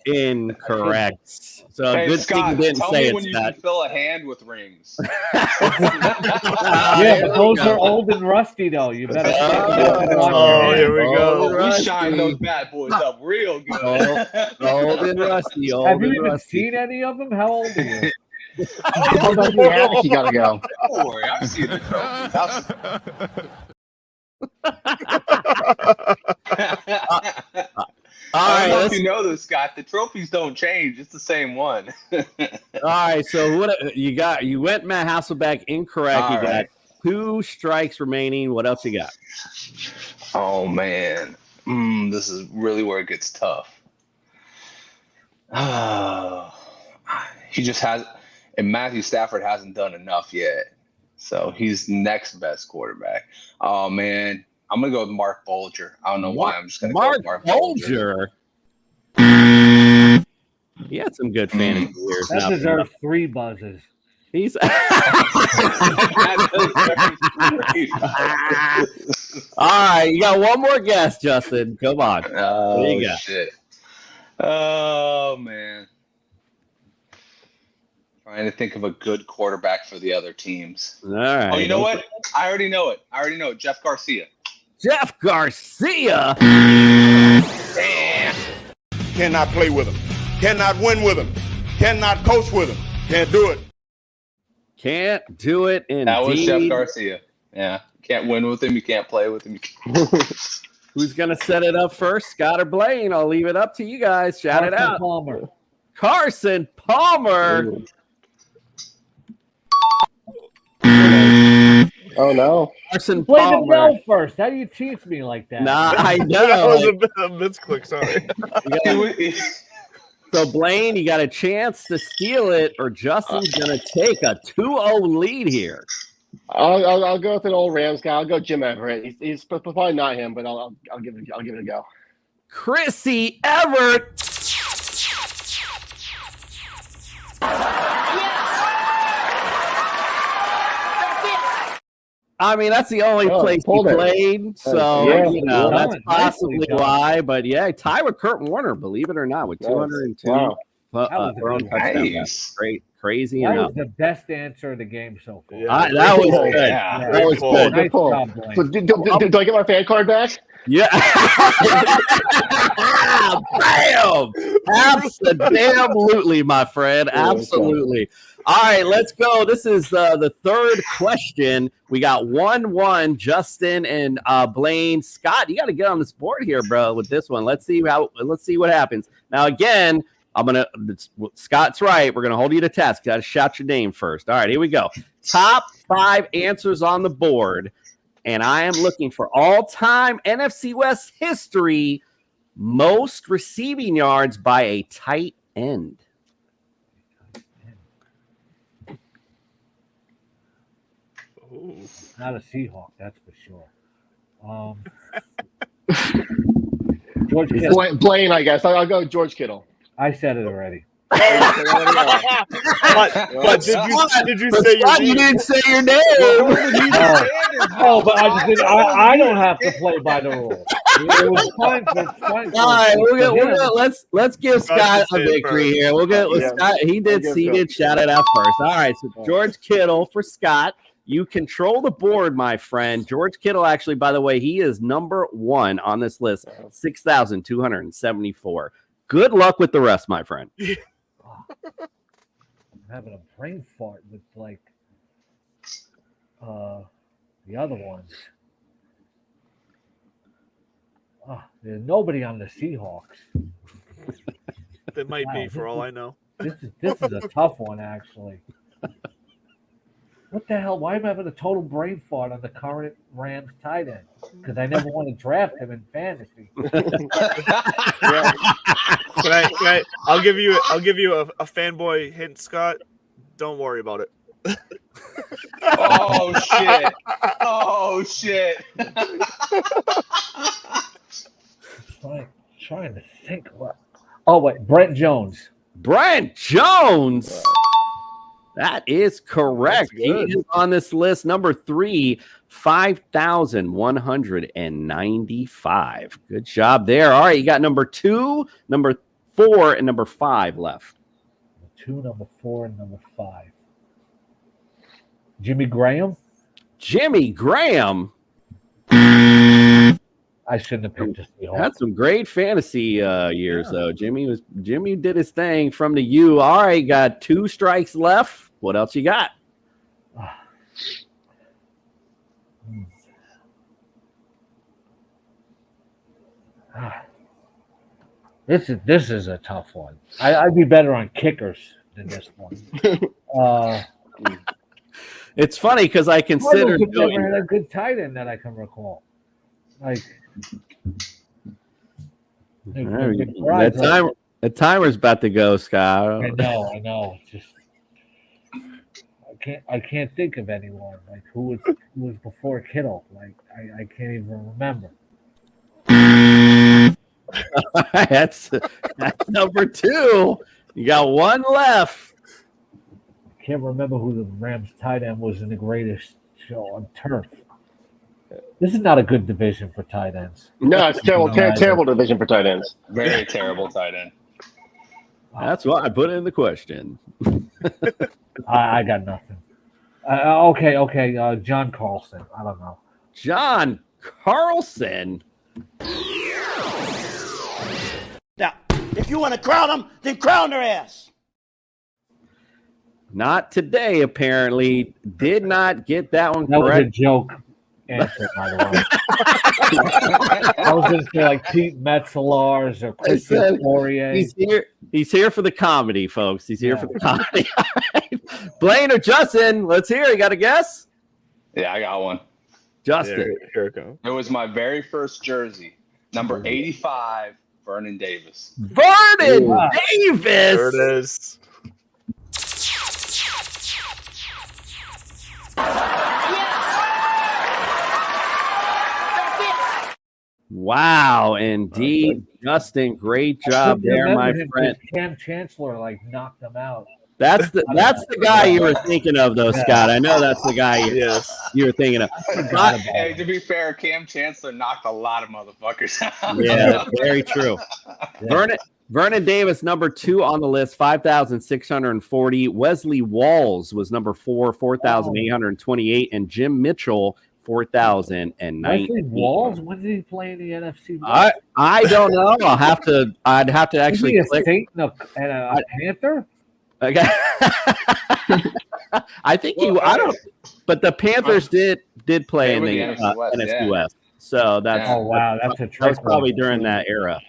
Incorrect. So Hey, good Scott, thing you didn't tell say me it, when you Scott. can fill a hand with rings. Yeah, but those are old and rusty, though. You better. Here we go. We shine those bad boys up real good. Old and rusty. Old Have you and even rusty. seen any of them? How old are you? How about you have it? You gotta go. Don't worry, I've seen the trophies. I don't know if you know this, Scott. The trophies don't change. It's the same one. All right. So what you got? You went Matt Hasselbeck incorrect. All You got right. 2 strikes remaining. What else you got? Oh man, this is really where it gets tough. He just has, and Matthew Stafford hasn't done enough yet, so he's next best quarterback. Oh man, I'm gonna go with Mark Bolger. I don't know why. I'm just gonna go with Mark Bolger. He had some good fantasy years. That deserves 3 buzzes. He's all right. You got one more guess, Justin. Come on. Oh There you go. shit. Oh man. Trying to think of a good quarterback for the other teams. All right. Oh, you know what? I already know it. Jeff Garcia. Jeff Garcia. Damn. Cannot play with him. Cannot win with him. Cannot coach with him. Can't do it. Can't do it. Indeed. That was Jeff Garcia. Yeah. Can't win with him. You can't play with him. Who's going to set it up first, Scott or Blaine? I'll leave it up to you guys. Shout it out. Palmer. Carson Palmer. Oh no. Carson Play the Palmer. bell first. How do you teach me like that? Nah, I know. That was a bit of a misclick. Sorry. So, Blaine, you got a chance to steal it, or Justin's going to take a 2-0 lead here. I'll go with an old Rams guy. I'll go Jim Everett. He's probably not him, but I'll give it a go. Chrissy Everett. I mean, that's the only place he played, so that's possibly why. But yeah, tie with Kurt Warner, believe it or not, with 202 thrown touchdowns. Great, crazy. That was the best answer of the game so far. That was good. That was good. Nice job, Blaine. So do I get my fan card back? Yeah. Bam! Absolutely, my friend. Absolutely. All right, let's go. This is the third question. We got 1-1, Justin and Blaine. Scott, you got to get on this board here, bro, with this one. Let's see what happens. Now, again, Scott's right. We're gonna hold you to task. Got to shout your name first. All right, here we go. Top 5 answers on the board. And I am looking for all-time NFC West history most receiving yards by a tight end. Not a Seahawk, that's for sure. George Kittle. Blaine, I guess. I'll go George Kittle. I said it already. But did you say your name? You didn't say your name. Oh, but I just didn't. I don't have to play by the rules. It was fine. All right, let's give Scott a victory here. We'll get Scott. He did shout it out first. All right, so George Kittle for Scott. You control the board, my friend. George Kittle, actually, by the way, he is number 1 on this list, 6,274. Good luck with the rest, my friend. I'm having a brain fart with the other ones. There's nobody on the Seahawks. There might be, for all I know. This is a tough one, actually. What the hell? Why am I having a total brain fart on the current Rams tight end? Because I never want to draft him in fantasy. I'll give you a fanboy hint, Scott. Don't worry about it. Oh shit! Oh shit! Trying to think what. Oh wait, Brent Jones. Brent Jones. That is correct. He is on this list, number 3, 5,195. Good job there. All right, you got number 2, number 4, and number 5 left. 2, number 4, and number 5. Jimmy Graham? Jimmy Graham. I shouldn't have picked this. Had some great fantasy years though. Jimmy did his thing from the U. All right, got 2 strikes left. What else you got? This is a tough one. I'd be better on kickers than this one. It's funny because I considered never had a good tight end that I can recall. Like the timer's about to go, Scott. I know. Just I can't think of anyone like who was before Kittle. Like I can't even remember. that's number 2. You got 1 left. I can't remember who the Rams tight end was in the greatest show on turf. This is not a good division for tight ends. No, it's terrible division for tight ends. Very terrible tight end. That's why I put it in the question. I got nothing. Okay. John Carlson. I don't know. John Carlson. Now, if you want to crown them, then crown their ass. Not today, apparently. Did not get that one correct. That was a joke answer, by the way. I was going to say like Pete Metzelaars or Christian Poirier. He's here for the comedy, folks. He's here for the comedy. All right. Blaine or Justin, let's hear. You got a guess? Yeah, I got one. Justin. Here it goes. It was my very first jersey, number 85, Vernon Davis. Vernon Davis. There it is. Wow, indeed, Justin. Great job there, my friend. Cam Chancellor knocked them out. That's the guy you were thinking of, though, Scott. I know that's the guy you were thinking of. Hey, to be fair, Cam Chancellor knocked a lot of motherfuckers out. Yeah, very true. Vernon Davis, number 2 on the list, 5,640. Wesley Walls was number 4, 4,828, and Jim Mitchell, 4,019. Wesley Walls? When did he play in the NFC West? I don't know. I'd have to actually click. Saint and a Panther? Okay. I think I don't. But the Panthers did play in the NFC West. So that's that's a trick. That was probably during that era.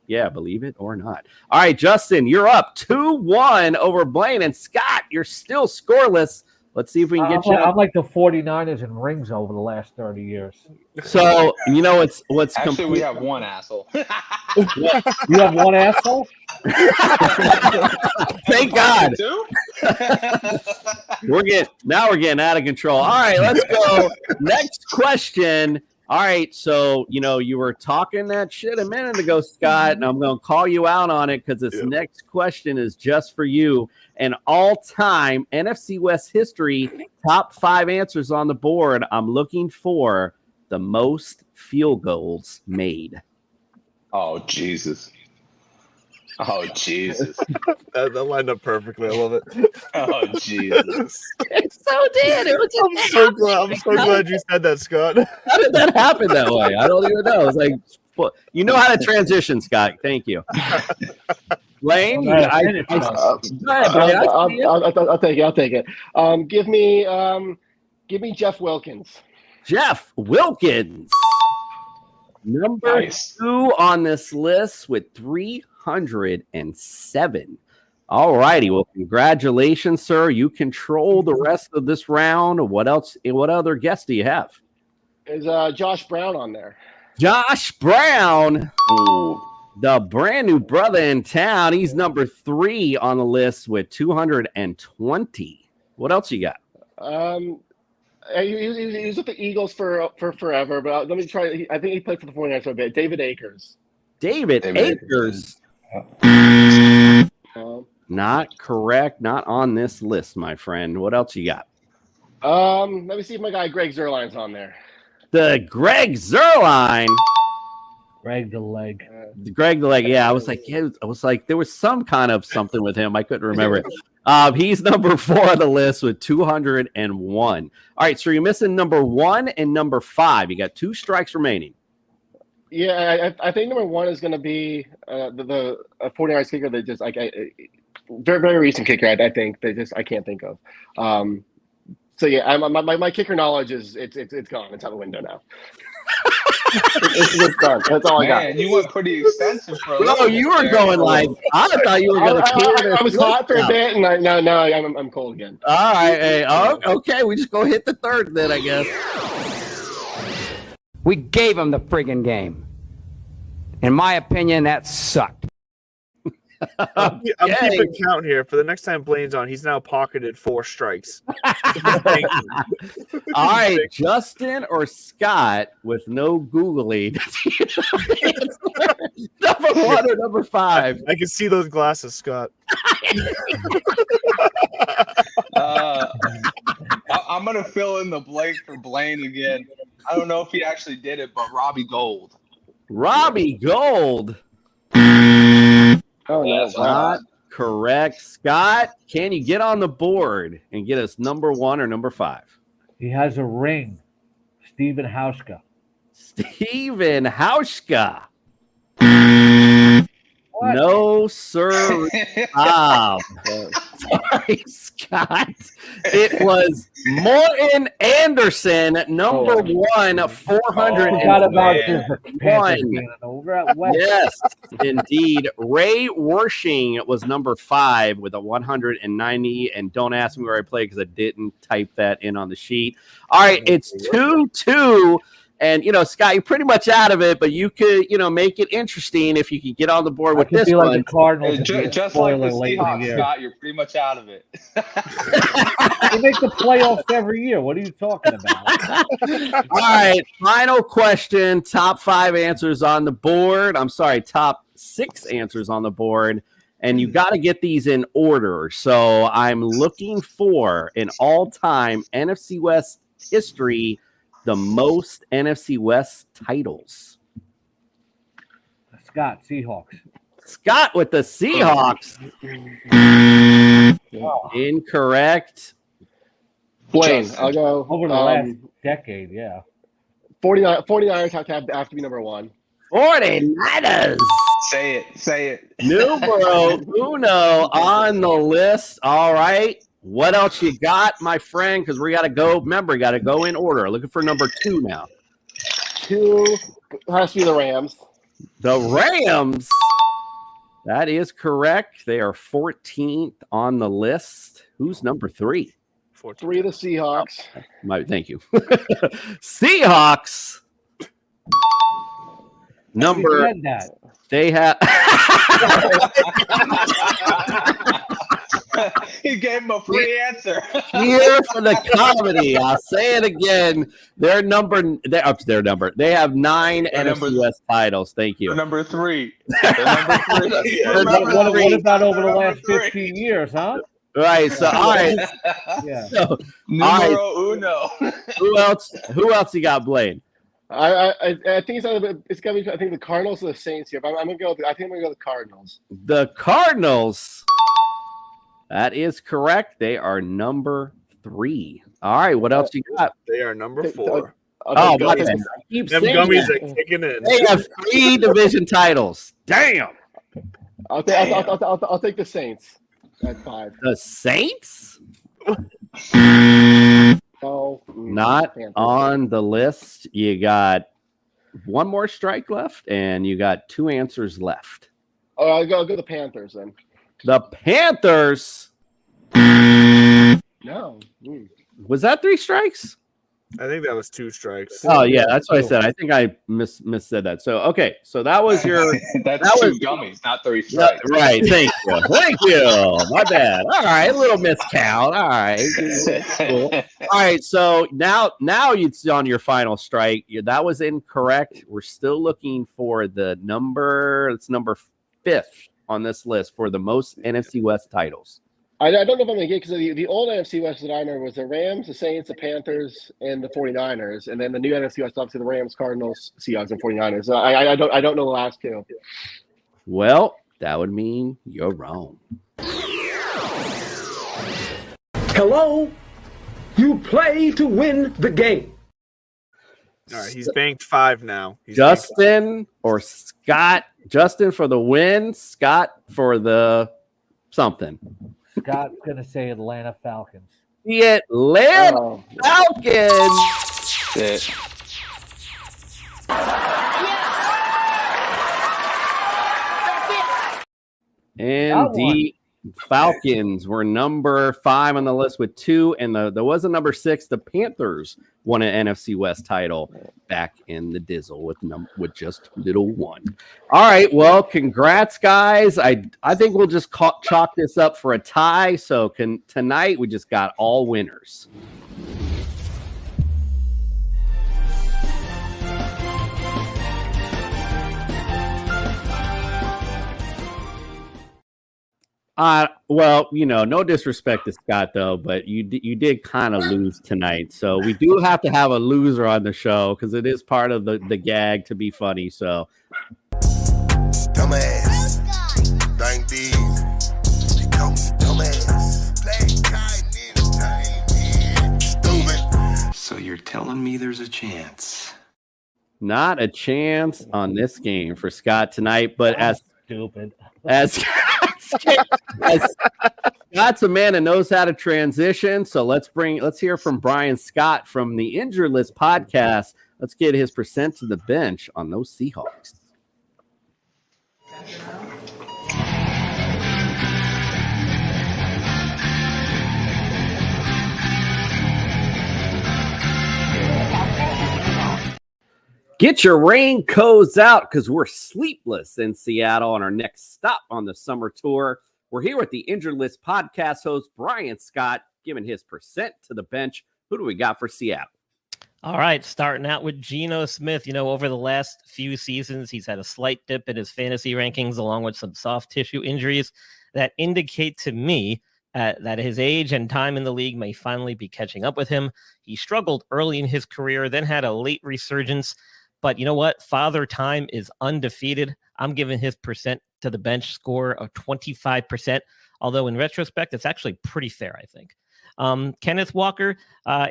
Yeah, believe it or not. All right, Justin, you're up 2-1 over Blaine, and Scott, you're still scoreless. Let's see if we can get you. I'm like the 49ers in rings over the last 30 years. So, you know what's actually, we have one asshole. You have one asshole? Thank God. We're getting out of control. All right, let's go. Next question. All right, so you were talking that shit a minute ago, Scott, and I'm going to call you out on it because this next question is just for you. An all-time NFC West history, top 5 answers on the board. I'm looking for the most field goals made. Oh, Jesus. That lined up perfectly. I love it. Oh, Jesus. It so did. I'm so glad you said that, Scott. How did that happen that way? I don't even know. It's like, you know how to transition, Scott. Thank you. Lane, I'll take it. Give me Jeff Wilkins. Jeff Wilkins, number 2 on this list with 307. All righty. Well, congratulations, sir. You control the rest of this round. What else? What other guests do you have? Is Josh Brown on there? Josh Brown. Ooh. The brand new brother in town. He's number 3 on the list with 220. What else you got? He was with the Eagles for forever, but let me try. I think he played for the 49ers for a bit. David Akers. David Akers. Not correct. Not on this list, my friend. What else you got? Let me see if my guy Greg Zuerlein's on there. The Greg Zuerlein. Greg the Leg. Greg the Leg. Yeah, I was like, there was some kind of something with him. I couldn't remember it. He's number 4 on the list with 201. All right, so you're missing number 1 and number 5. You got 2 strikes remaining. Yeah, I think number 1 is going to be the 49ers kicker that just very, very recent kicker. I think that just I can't think of. So yeah, my kicker knowledge is it's gone. It's out the window now. it's done. That's all I got. You went pretty extensive for a No, you were going like I thought you were going to. I was hot for a bit, and now I'm cold again. All right, hey, okay, we just go hit the third then, I guess. We gave him the friggin' game. In my opinion, that sucked. I'm keeping count here. For the next time Blaine's on, he's now pocketed 4 strikes. All right, Justin or Scott with no Googling. Number 1 or number 5? I can see those glasses, Scott. I'm going to fill in the blank for Blaine again. I don't know if he actually did it, but Robbie Gold. Robbie Gold. Oh, no, not correct. Scott, can you get on the board and get us number 1 or number 5? He has a ring. Steven Hauschka. Steven Hauschka. No, sir. Sorry, Scott. It was Morton Anderson, number 1, 401. Yes, indeed. Ray Wershing was number 5 with a 190. And don't ask me where I played because I didn't type that in on the sheet. All right, it's 2-2. And, Scott, you're pretty much out of it, but you could, make it interesting if you could get on the board with this one. Like the Cardinals just like the Seahawks, Scott, you're pretty much out of it. They make the playoffs every year. What are you talking about? All right, final question. Top 5 answers on the board. I'm sorry, top 6 answers on the board. And you got to get these in order. So I'm looking for an all-time NFC West history the most NFC West titles. Scott, Seahawks. Scott with the Seahawks. Incorrect. Blaine, I'll go. Over the last decade, yeah. 49ers have to be number 1. 49ers. Say it. Numero uno on the list. All right. What else you got, my friend? Because we got to go. Remember, got to go in order. Looking for number 2 now. 2 has to be the Rams. The Rams. That is correct. They are 14th on the list. Who's number 3? 3 the Seahawks. Thank you. Seahawks. Number. They have. He gave him a free answer. Here for the comedy. I'll say it again. Their number. They have 9 NFC West titles. Thank you. Number 3. What about over the last 15 years, huh? Right. So all right. Yeah. So, Numero uno. Who else you got, Blaine? I think it's gonna be. I think the Cardinals or the Saints here. But I think I'm gonna go the Cardinals. The Cardinals. That is correct. They are number 3. All right. What else you got? They are number 4. Oh, my bad. Them gummies are kicking in. They have 3 division titles. Damn. I'll take the Saints at 5. The Saints? No, not on the list. You got 1 more strike left, and you got 2 answers left. Oh, I'll go the Panthers then. The Panthers. No. Was that 3 strikes? I think that was 2 strikes. Oh yeah, that's what I said. I think I missaid that. So okay, so that was your. That was 2 gummies, not 3 strikes. Right. Thank you. Thank you. My bad. All right, a little miscount. All right. Cool. All right. So now it's on your final strike. That was incorrect. We're still looking for the number. It's number 5th on this list for the most NFC West titles. I don't know if I'm going to get because the old NFC West that I remember was the Rams, the Saints, the Panthers, and the 49ers. And then the new NFC West, obviously the Rams, Cardinals, Seahawks, and 49ers. So I don't know the last two. Well, that would mean you're wrong. Hello? You play to win the game. All right, he's banked 5 now. Justin or Scott? Justin for the win, Scott for the something. Scott's going to say Atlanta Falcons. The Atlanta Falcons. That's it. And the Falcons were number 5 on the list with 2, and there was a number 6. The Panthers won an NFC West title back in the Dizzle with just little 1. All right, well, congrats, guys. I think we'll just chalk this up for a tie. So tonight we just got all winners. Well, no disrespect to Scott though, but you did kind of lose tonight, so we do have to have a loser on the show because it is part of the gag to be funny. So, dumbass, thank these. They call me dumbass. Stupid. So you're telling me there's a chance? Not a chance on this game for Scott tonight, but as Scott's a man that knows how to transition. So let's hear from Brian Scott from the Injured List podcast. Let's get his percent to the bench on those Seahawks. Get your raincoats out because we're sleepless in Seattle on our next stop on the summer tour. We're here with the Injured List podcast host, Brian Scott, giving his percent to the bench. Who do we got for Seattle? All right, starting out with Geno Smith. Over the last few seasons, he's had a slight dip in his fantasy rankings along with some soft tissue injuries that indicate to me that his age and time in the league may finally be catching up with him. He struggled early in his career, then had a late resurgence. But you know what? Father Time is undefeated. I'm giving his percent to the bench score of 25%, although in retrospect, it's actually pretty fair, I think. Kenneth Walker,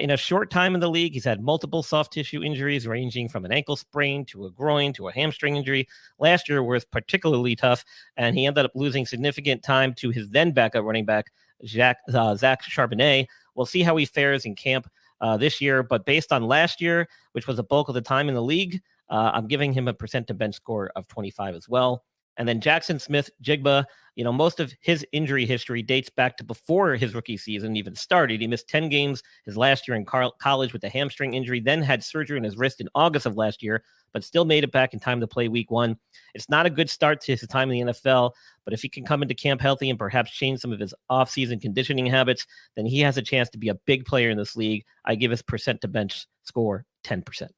in a short time in the league, he's had multiple soft tissue injuries ranging from an ankle sprain to a groin to a hamstring injury. Last year was particularly tough, and he ended up losing significant time to his then backup running back, Zach Charbonnet. We'll see how he fares in camp this year, but based on last year, which was the bulk of the time in the league, I'm giving him a percent to bench score of 25 as well. And then Jackson Smith-Jigba, most of his injury history dates back to before his rookie season even started. He missed 10 games his last year in college with a hamstring injury, then had surgery on his wrist in August of last year, but still made it back in time to play week 1. It's not a good start to his time in the NFL, but if he can come into camp healthy and perhaps change some of his offseason conditioning habits, then he has a chance to be a big player in this league. I give his percent to bench score 10%.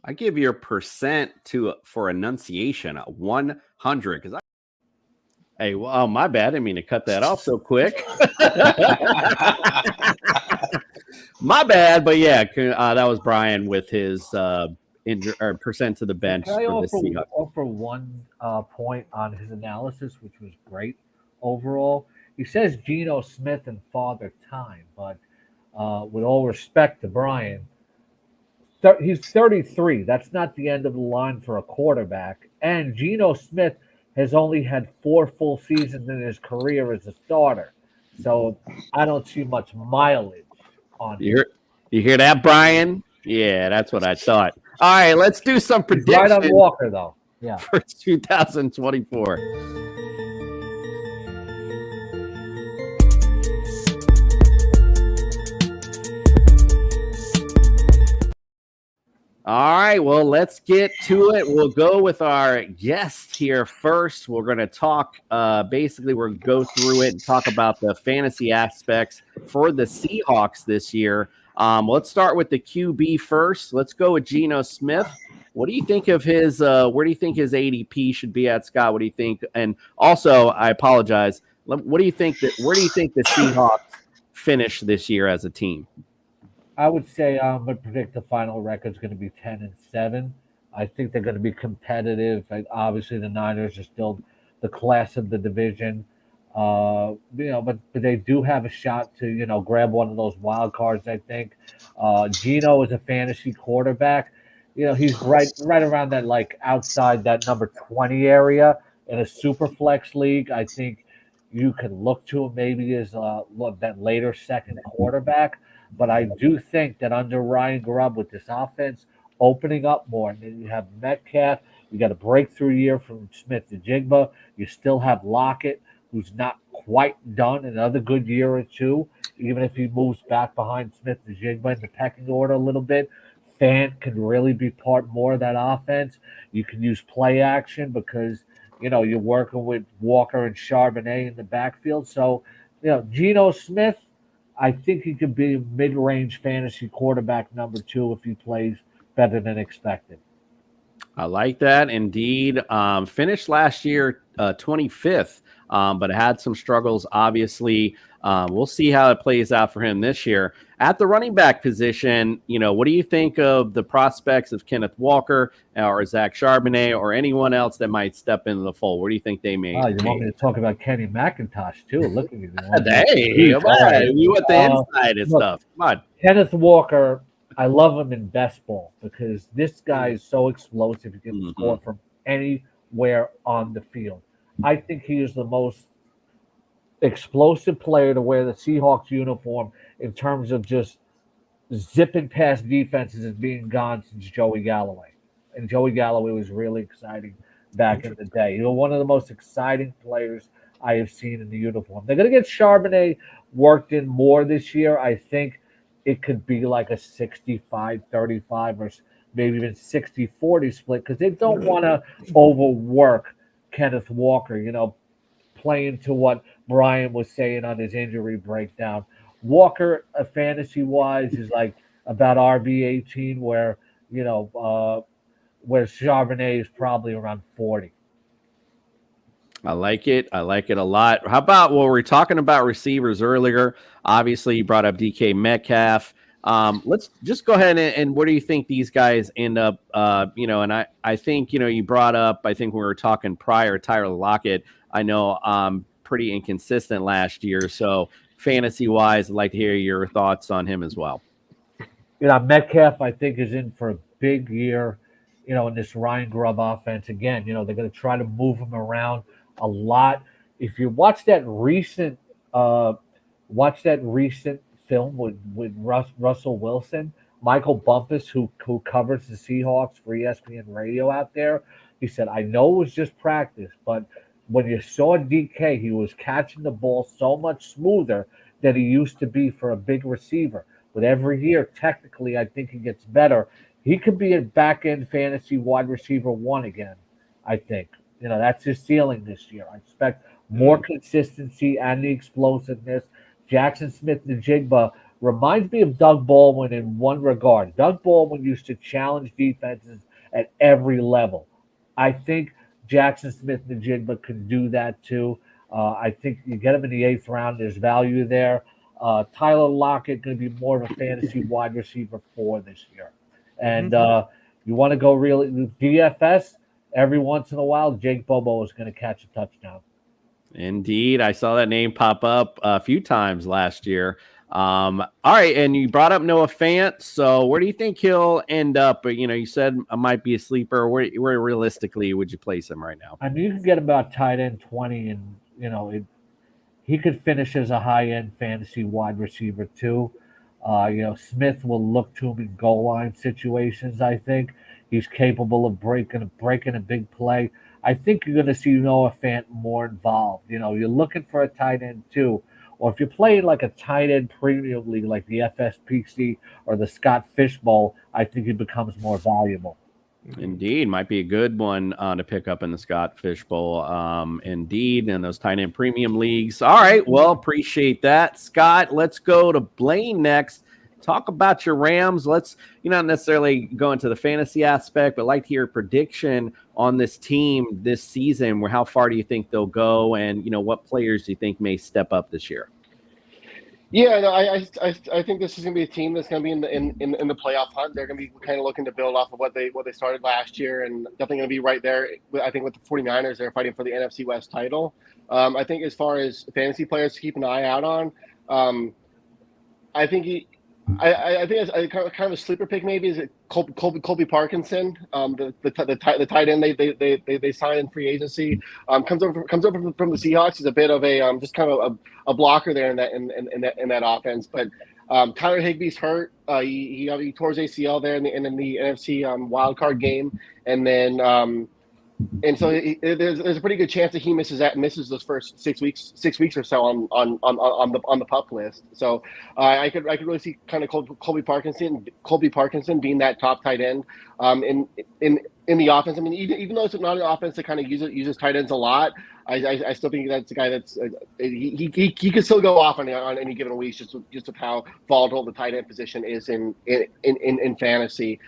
I give your percent for enunciation 100 because my bad. I didn't mean to cut that off so quick. My bad, but yeah, that was Brian with his percent to the bench. Can I for the Seahawks. offer one point on his analysis, which was great overall? He says Geno Smith and Father Time, but with all respect to Brian, he's 33. That's not the end of the line for a quarterback. And Geno Smith has only had 4 full seasons in his career as a starter. So I don't see much mileage on him. You hear that, Brian? Yeah, that's what I thought. All right, let's do some predictions. Right on Walker, though. Yeah. For 2024. All right, well, let's get to it. We'll go with our guest here first. We're going to talk, basically, we're going to go through it and talk about the fantasy aspects for the Seahawks this year. Let's start with the QB first. Let's go with Geno Smith. What do you think of his, where do you think his ADP should be at, Scott? What do you think? And also, I apologize, What do you think where do you think the Seahawks finish this year as a team? I would say I'm going to predict the final record is going to be 10-7. I think they're going to be competitive. Obviously, the Niners are still the class of the division, but they do have a shot to grab one of those wild cards. I think Geno is a fantasy quarterback. He's right around that outside that number 20 area in a super flex league. I think you could look to him maybe as that later second quarterback. But I do think that under Ryan Grubb with this offense opening up more, and then you have Metcalf, you got a breakthrough year from Smith-Njigba. You still have Lockett, who's not quite done, another good year or two, even if he moves back behind Smith-Njigba in the pecking order a little bit. Fant can really be part more of that offense. You can use play action because you're working with Walker and Charbonnet in the backfield. So, Geno Smith, I think he could be a mid-range fantasy quarterback number 2 if he plays better than expected. I like that. Indeed. Finished last year 25th, but had some struggles, obviously. We'll see how it plays out for him this year. At the running back position, what do you think of the prospects of Kenneth Walker or Zach Charbonnet or anyone else that might step into the fold? Where do you think they may? Oh, you want me to talk about Kenny McIntosh, too? Look at you. Hey, come on. We want the inside and stuff. Come on. Kenneth Walker, I love him in best ball because this guy is so explosive. He can score from anywhere on the field. I think he is the most explosive player to wear the Seahawks uniform in terms of just zipping past defenses and being gone since Joey Galloway. And Joey Galloway was really exciting back in the day. One of the most exciting players I have seen in the uniform. They're going to get Charbonnet worked in more this year. I think it could be like a 65-35 or maybe even 60-40 split because they don't want to overwork Kenneth Walker, playing to what Brian was saying on his injury breakdown. Walker, fantasy-wise, is like about RB18 where Charbonnet is probably around 40. I like it. I like it a lot. How about, we were talking about receivers earlier. Obviously, you brought up DK Metcalf. Let's just go ahead and where do you think these guys end up? And I think, you brought up, I think when we were talking prior, Tyler Lockett, I know pretty inconsistent last year. So fantasy-wise, I'd like to hear your thoughts on him as well. Metcalf, I think, is in for a big year, in this Ryan Grubb offense. Again, they're going to try to move him around a lot. If you watch that recent film with Russell Wilson, Michael Bumpus, who covers the Seahawks for ESPN Radio out there, he said, I know it was just practice, but when you saw DK, he was catching the ball so much smoother than he used to be for a big receiver. But every year, technically, I think he gets better. He could be a back-end fantasy wide receiver 1 again, I think. That's his ceiling this year. I expect more consistency and the explosiveness. Jackson Smith-Njigba reminds me of Doug Baldwin in one regard. Doug Baldwin used to challenge defenses at every level. I think Jackson Smith-Njigba can do that too. I think you get him in the 8th round. There's value there. Tyler Lockett going to be more of a fantasy wide receiver 4 this year. And you want to go really DFS, every once in a while, Jake Bobo is going to catch a touchdown. Indeed. I saw that name pop up a few times last year. All right. And you brought up Noah Fant. So where do you think he'll end up? You said it might be a sleeper. Where realistically would you place him right now? I mean, you can get about tight end 20 and, he could finish as a high-end fantasy wide receiver too. Smith will look to him in goal line situations. I think he's capable of breaking a big play. I think you're going to see Noah Fant more involved. You're looking for a tight end too, or if you're playing like a tight end premium league like the FSPC or the Scott Fish Bowl, I think he becomes more valuable. Indeed, might be a good one to pick up in the Scott Fish Bowl. Indeed, in those tight end premium leagues. All right, well, appreciate that, Scott. Let's go to Blaine next. talk about your Rams. Let's, not necessarily go into the fantasy aspect, but like to hear your prediction on this team this season. How far do you think they'll go, and what players do you think may step up this year? Yeah, no, I think this is going to be a team that's going to be in the playoff hunt. They're going to be kind of looking to build off of what they started last year, and definitely going to be right there. I think with the 49ers, they're fighting for the NFC West title. I think as far as fantasy players to keep an eye out on, I think I think it's kind of a sleeper pick maybe is Colby Parkinson, the tight end they signed in free agency. Comes over from the Seahawks. He's a bit of a just kind of a blocker there in that offense. But Tyler Higbee's hurt. He tore his ACL there in the NFC wild card game, and then. And so there's a pretty good chance that he misses those first 6 weeks or so on the pup list. So I could really see kind of Colby Parkinson being that top tight end in the offense. I mean, even though it's not an offense that kind of uses tight ends a lot, I still think that's a guy that's he could still go off on any given week just with how volatile the tight end position is in fantasy.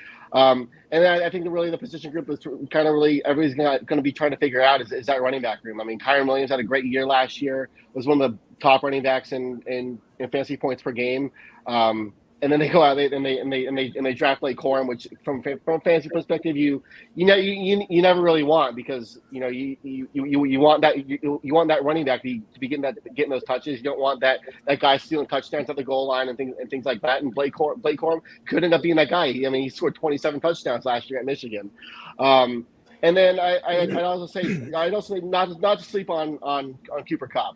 And I think really the position group is kind of really everybody's going to be trying to figure out is that running back room. I mean, Kyren Williams had a great year last year, was one of the top running backs in fantasy points per game. And then they go out and they draft Blake Corum, which from a fantasy perspective, you never really want, because you want that running back to be getting those touches. You don't want that guy stealing touchdowns at the goal line and things like that. And Blake Corum could end up being that guy. I mean, he scored 27 touchdowns last year at Michigan. And then I'd also say not to sleep on Cooper Kupp.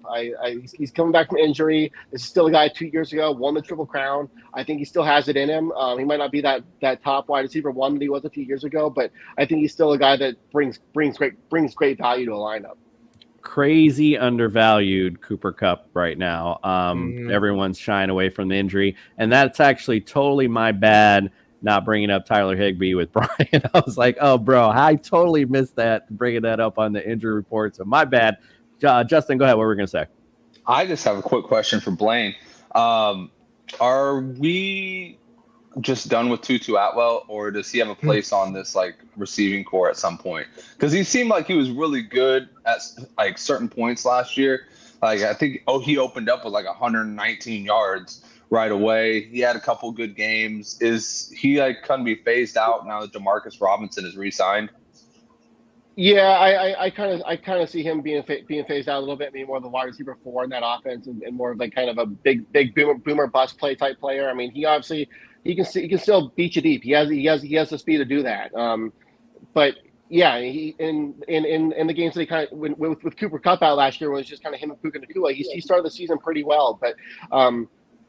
He's coming back from injury. This is still a guy 2 years ago won the Triple Crown. I think he still has it in him. He might not be that top wide receiver one that he was a few years ago, but I think he's still a guy that brings great value to a lineup. Crazy undervalued Cooper Kupp right now. Everyone's shying away from the injury, and that's actually totally my bad. Not bringing up Tyler Higbee with Brian. I was like, oh, bro, I totally missed that, bringing that up on the injury report. So my bad. Justin, go ahead. What were we going to say? I just have a quick question for Blaine. Are we just done with Tutu Atwell, or does he have a place on this receiving core at some point? Because he seemed like he was really good at certain points last year. I think he opened up with 119 yards right away. He had a couple good games. Is he going to be phased out now that Demarcus Robinson is re-signed? Yeah, I kind of see him being phased out a little bit, being more of the wide receiver 4 in that offense, and more of kind of a big boomer bust play type player. I mean, he can still beat you deep. He has the speed to do that. But yeah, he in the games that he kind of with Cooper Kupp out last year, when it was just kind of him and Puka Nacua. He started the season pretty well, but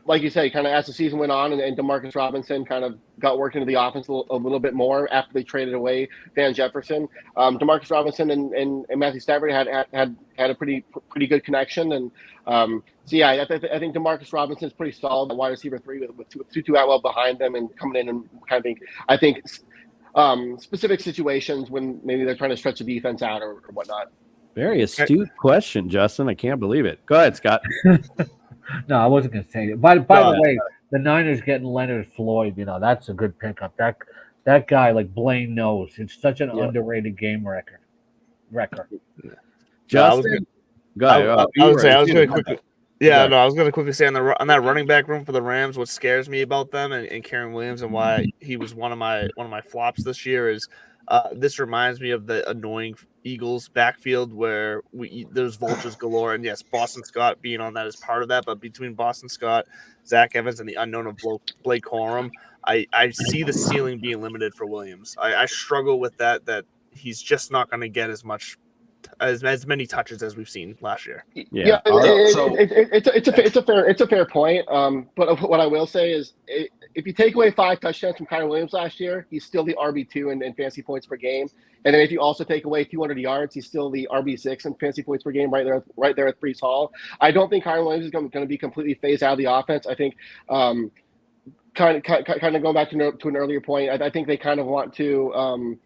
like you said, kind of as the season went on, and Demarcus Robinson kind of got worked into the offense a little bit more after they traded away Van Jefferson. Demarcus Robinson and Matthew Stafford had a pretty good connection, and so yeah, I think Demarcus Robinson is pretty solid at wide receiver 3 with Tutu Atwell behind them and coming in and kind of I think specific situations when maybe they're trying to stretch the defense out or whatnot. Very astute question, Justin. I can't believe it. Go ahead, Scott. No, I wasn't going to say it. By the way, the Niners getting Leonard Floyd, that's a good pickup. That guy, like Blaine knows, it's such an underrated game wrecker. Justin, go ahead. I was going to quickly say on that running back room for the Rams, what scares me about them and Kyren Williams and why he was one of my flops this year is this reminds me of the annoying Eagles backfield where there's vultures galore, and yes, Boston Scott being on that is part of that. But between Boston Scott, Zach Evans, and the unknown of Blake Corum, I see the ceiling being limited for Williams. I struggle with that he's just not going to get as many touches as we've seen last year. Yeah, it's a fair point. But what I will say is, if you take away 5 touchdowns from Kyren Williams last year, he's still the RB2 in fantasy points per game. And then if you also take away 200 yards, he's still the RB6 in fantasy points per game, right there at Breece Hall. I don't think Kyren Williams is going to be completely phased out of the offense. I think kind of going back to an earlier point, I think they kind of want to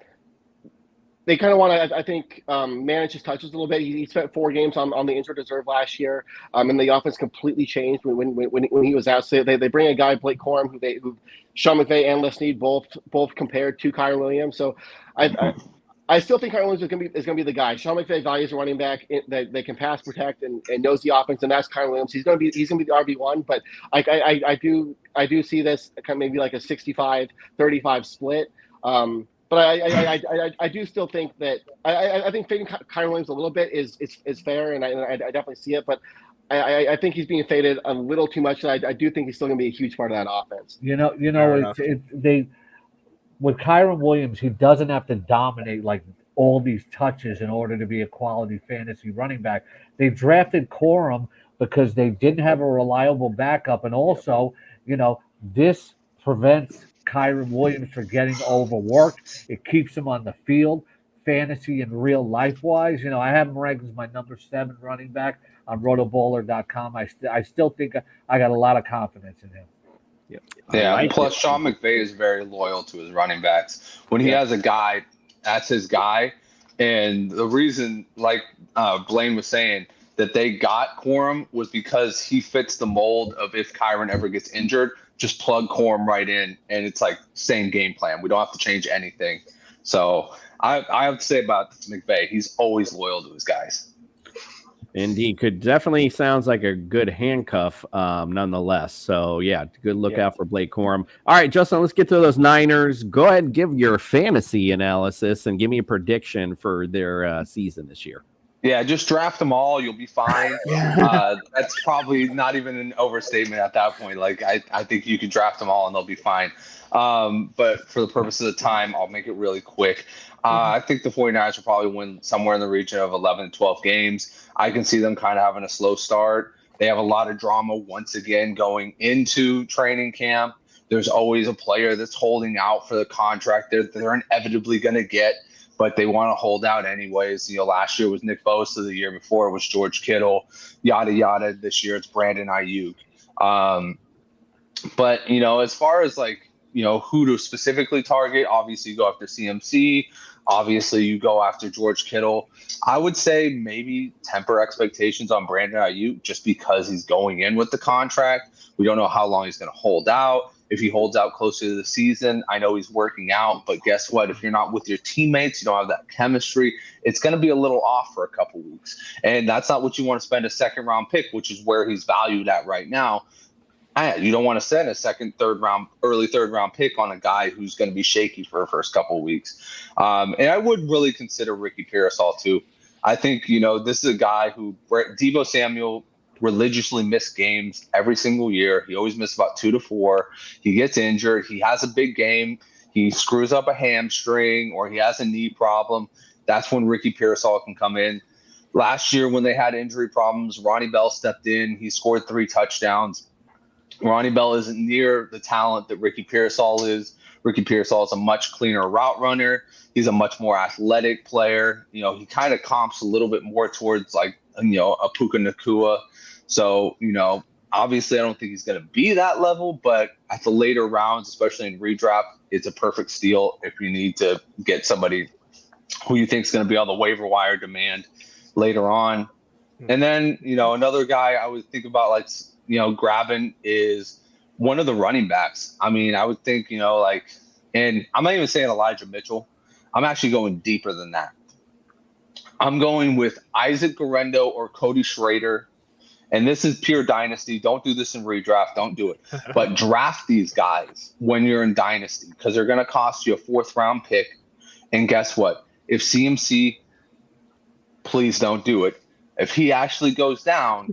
they kind of want to, I think, manage his touches a little bit. He spent 4 games on the injured reserve last year, and the offense completely changed when he was out. So they bring a guy, Blake Corum, who Sean McVay and Les Snead both compared to Kyron Williams. So I still think Kyron Williams is going to be the guy. Sean McVay values a running back that can pass protect and knows the offense, and that's Kyron Williams. He's going to be the RB1, but I do see this kind of maybe like a 65-35 split. But I do still think that I think fading Kyron Williams a little bit is fair, and I definitely see it. But I think he's being faded a little too much. I do think he's still going to be a huge part of that offense. With Kyron Williams, he doesn't have to dominate like all these touches in order to be a quality fantasy running back. They drafted Corum because they didn't have a reliable backup, and also, this prevents Kyron Williams from getting overworked. It keeps him on the field, fantasy and real life wise. I have him ranked as my number 7 running back on rotoballer.com. I still think I got a lot of confidence in him. Yep. Yeah. Plus, Sean McVay is very loyal to his running backs. When he has a guy, that's his guy. And the reason, like Blaine was saying, that they got Corum was because he fits the mold of if Kyron ever gets injured, just plug Corum right in, and it's like same game plan. We don't have to change anything. So I have to say about McVay, he's always loyal to his guys. Indeed, could definitely sounds like a good handcuff, nonetheless. So yeah, good look out for Blake Corum. All right, Justin, let's get to those Niners. Go ahead and give your fantasy analysis and give me a prediction for their season this year. Yeah, just draft them all. You'll be fine. That's probably not even an overstatement at that point. Like I think you can draft them all and they'll be fine. But for the purpose of the time, I'll make it really quick. I think the 49ers will probably win somewhere in the region of 11 to 12 games. I can see them kind of having a slow start. They have a lot of drama once again going into training camp. There's always a player that's holding out for the contract they're inevitably going to get, but they want to hold out anyways. Last year was Nick Bosa. The year before it was George Kittle, yada, yada. This year it's Brandon Ayuk. But, as far as who to specifically target, obviously you go after CMC. Obviously you go after George Kittle. I would say maybe temper expectations on Brandon Ayuk just because he's going in with the contract. We don't know how long he's going to hold out. If he holds out closer to the season, I know he's working out, but guess what? If you're not with your teammates, you don't have that chemistry, it's going to be a little off for a couple weeks. And that's not what you want to spend a second-round pick, which is where he's valued at right now. You don't want to send a early third round pick on a guy who's going to be shaky for the first couple of weeks. And I would really consider Ricky Pearsall too. I think, this is a guy who Deebo Samuel religiously missed games every single year. He always missed about 2 to 4. He gets injured. He has a big game. He screws up a hamstring or he has a knee problem. That's when Ricky Pearsall can come in. Last year when they had injury problems, Ronnie Bell stepped in. He scored 3 touchdowns. Ronnie Bell isn't near the talent that Ricky Pearsall is. Ricky Pearsall is a much cleaner route runner. He's a much more athletic player. He kind of comps a little bit more towards a Puka Nacua. So, obviously I don't think he's going to be that level, but at the later rounds, especially in redraft, it's a perfect steal if you need to get somebody who you think is going to be on the waiver wire demand later on. And then, another guy I would think about grabbing is one of the running backs. I mean, I would think, and I'm not even saying Elijah Mitchell. I'm actually going deeper than that. I'm going with Isaac Guerendo or Cody Schrader. And this is pure dynasty. Don't do this in redraft. Don't do it. But draft these guys when you're in dynasty because they're going to cost you a 4th round pick. And guess what? If CMC, please don't do it. If he actually goes down,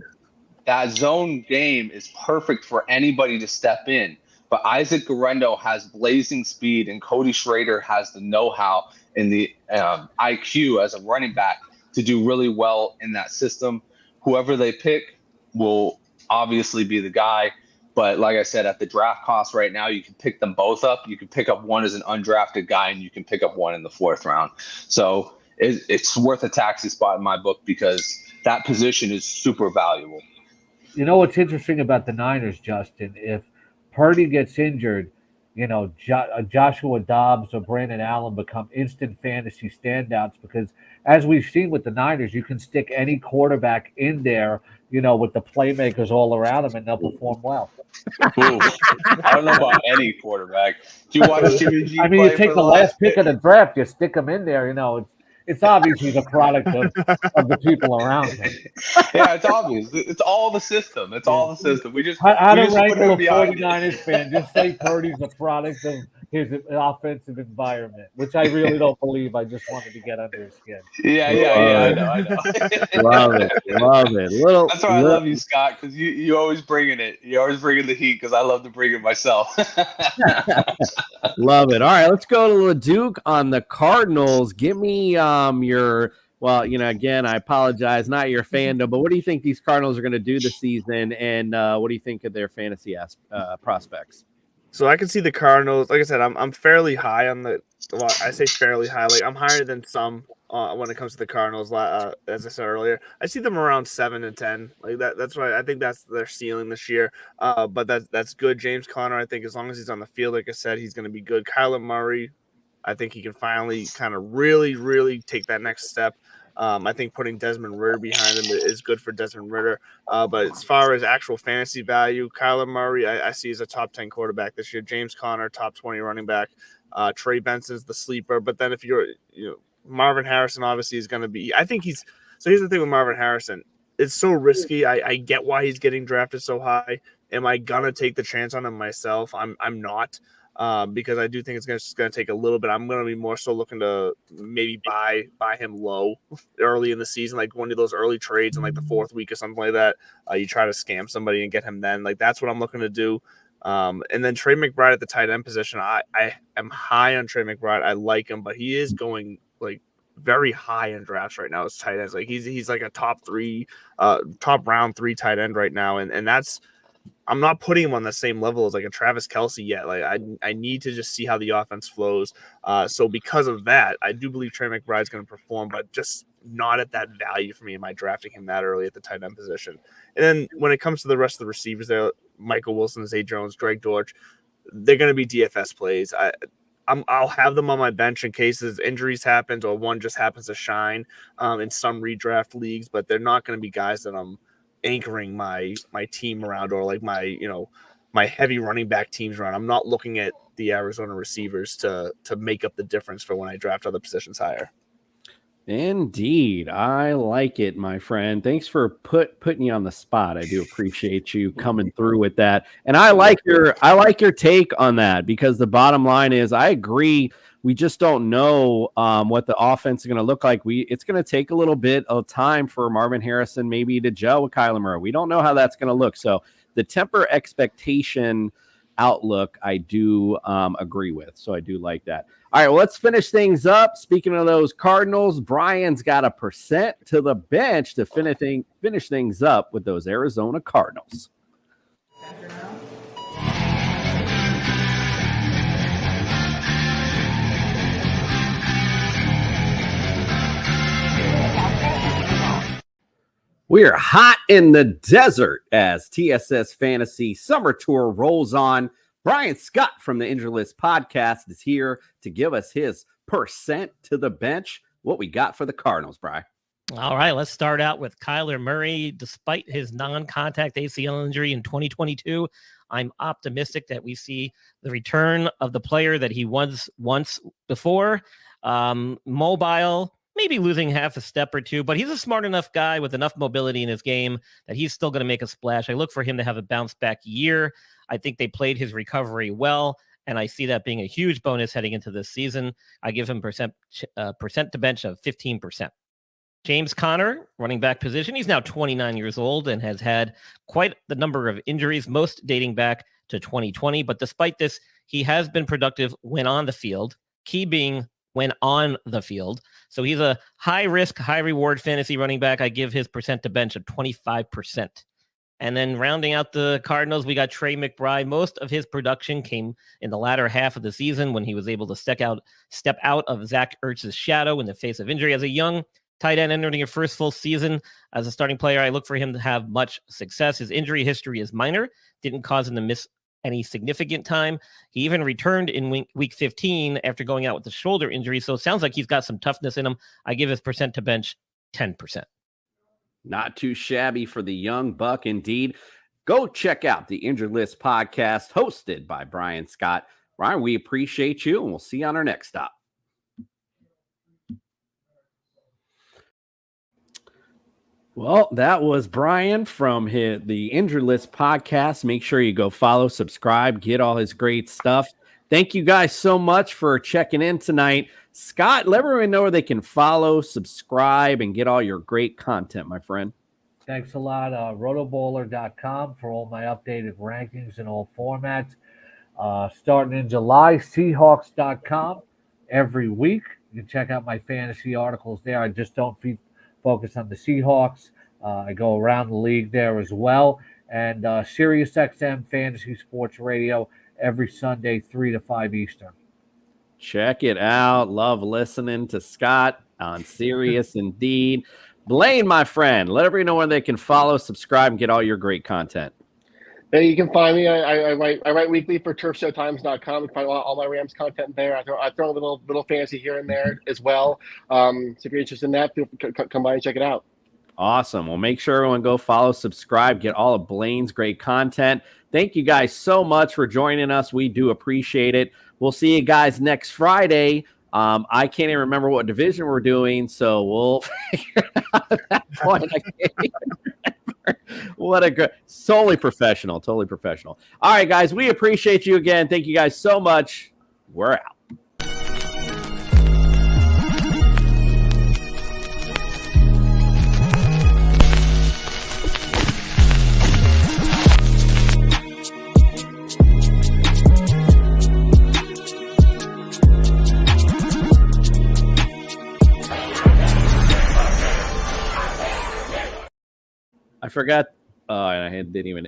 that zone game is perfect for anybody to step in. But Isaac Guerendo has blazing speed, and Cody Schrader has the know-how and the IQ as a running back to do really well in that system. Whoever they pick will obviously be the guy. But like I said, at the draft cost right now, you can pick them both up. You can pick up one as an undrafted guy, and you can pick up one in the 4th round. So it's worth a taxi spot in my book because that position is super valuable. What's interesting about the Niners, Justin, if Purdy gets injured, Joshua Dobbs or Brandon Allen become instant fantasy standouts because, as we've seen with the Niners, you can stick any quarterback in there, with the playmakers all around them, and they'll perform well. Ooh, I don't know about any quarterback. Do you watch Jimmy G I mean, play you take for the the last pick of the draft, you stick him in there. It's obviously the product of the people around him. Yeah, it's obvious. It's all the system. It's all the system. We just How to put wrangle him a behind it. 49ers fan? Just say Purdy's a product of his offensive environment, which I really don't believe. I just wanted to get under his skin. Yeah. I know. Love it. That's why I love you, Scott, because you always bringing it. You always bringing the heat because I love to bring it myself. Love it. All right, let's go to LeDuc on the Cardinals. Give me your again, I apologize, not your fandom, but what do you think these Cardinals are going to do this season, and what do you think of their fantasy prospects? So I can see the Cardinals. Like I said, I'm fairly high on the. Well, I say fairly high. Like I'm higher than some when it comes to the Cardinals. As I said earlier, I see them around 7 and 10. Like that. That's why I think that's their ceiling this year. But that's good. James Conner, I think, as long as he's on the field, like I said, he's going to be good. Kyler Murray, I think he can finally kind of really, really take that next step. I think putting Desmond Ridder behind him is good for Desmond Ridder. But as far as actual fantasy value, Kyler Murray, I see as a top 10 quarterback this year. James Conner, top 20 running back. Trey Benson's the sleeper. But then if Marvin Harrison obviously is going to be – I think he's – so here's the thing with Marvin Harrison. It's so risky. I get why he's getting drafted so high. Am I going to take the chance on him myself? I'm not. Because I do think it's going to take a little bit. I'm going to be more so looking to maybe buy him low early in the season, like one of those early trades in like the 4th week or something like that. You try to scam somebody and get him then. Like that's what I'm looking to do. And then Trey McBride at the tight end position. I am high on Trey McBride. I like him, but he is going like very high in drafts right now as tight ends. Like he's like a top round 3 tight end right now, and that's. I'm not putting him on the same level as like a Travis Kelce yet. Like I need to just see how the offense flows. So because of that, I do believe Trey McBride's going to perform, but just not at that value for me. Am I drafting him that early at the tight end position? And then when it comes to the rest of the receivers, there, Michael Wilson, Zay Jones, Greg Dortch, they're going to be DFS plays. I'll have them on my bench in case injuries happen or one just happens to shine in some redraft leagues, but they're not going to be guys that I'm anchoring my team around or like my heavy running back teams around. I'm not looking at the Arizona receivers to make up the difference for when I draft other positions higher. Indeed. I like it, my friend. Thanks for putting you on the spot. I do appreciate you coming through with that. And I like your take on that, because the bottom line is I agree. We just don't know what the offense is going to look like. It's going to take a little bit of time for Marvin Harrison maybe to gel with Kyler Murray. We don't know how that's going to look. So the temper expectation outlook, I do agree with. So I do like that. All right, well, let's finish things up. Speaking of those Cardinals, Brian's got a percent to the bench to finish things up with those Arizona Cardinals. We are hot in the desert as TSS Fantasy Summer Tour rolls on. Brian Scott from the Injury List podcast is here to give us his percent to the bench. What we got for the Cardinals, Brian? All right, let's start out with Kyler Murray. Despite his non-contact ACL injury in 2022, I'm optimistic that we see the return of the player that he was once before. Mobile, maybe losing half a step or two, but he's a smart enough guy with enough mobility in his game that he's still going to make a splash. I look for him to have a bounce back year. I think they played his recovery well, and I see that being a huge bonus heading into this season. I give him percent to bench of 15%. James Conner, running back position. He's now 29 years old and has had quite the number of injuries, most dating back to 2020. But despite this, he has been productive when on the field, key being when on the field. So he's a high-risk, high-reward fantasy running back. I give his percent to bench of 25%. And then rounding out the Cardinals, we got Trey McBride. Most of his production came in the latter half of the season when he was able to step out of Zach Ertz's shadow in the face of injury. As a young tight end entering a first full season as a starting player, I look for him to have much success. His injury history is minor, didn't cause him to miss any significant time. He even returned in week 15 after going out with the shoulder injury. So it sounds like he's got some toughness in him. I give his percent to bench 10%. Not too shabby for the young buck indeed. Go check out the Injured List podcast hosted by Brian Scott. Brian, we appreciate you, and we'll see you on our next stop. Well, that was Brian from the Injured List podcast. Make sure you go follow, subscribe, get all his great stuff. Thank you guys so much for checking in tonight. Scott, let everyone know where they can follow, subscribe, and get all your great content, my friend. Thanks a lot. Rotoballer.com for all my updated rankings in all formats. Starting in July, Seahawks.com every week. You can check out my fantasy articles there. I just don't focus on the Seahawks. I go around the league there as well. And SiriusXM Fantasy Sports Radio every Sunday, 3 to 5 Eastern. Check it out. Love listening to Scott on Sirius indeed. Blaine, my friend, let everybody know where they can follow, subscribe, and get all your great content. There you can find me. I write weekly for turfshowtimes.com. You can find all my Rams content there. I throw a little fantasy here and there as well. So if you're interested in that, come by and check it out. Awesome. Well, make sure everyone go follow, subscribe, get all of Blaine's great content. Thank you guys so much for joining us. We do appreciate it. We'll see you guys next Friday. I can't even remember what division we're doing, so we'll figure it out at that point. I can't even remember. What a good, totally professional. All right, guys, we appreciate you again. Thank you guys so much. We're out. I forgot. And I didn't even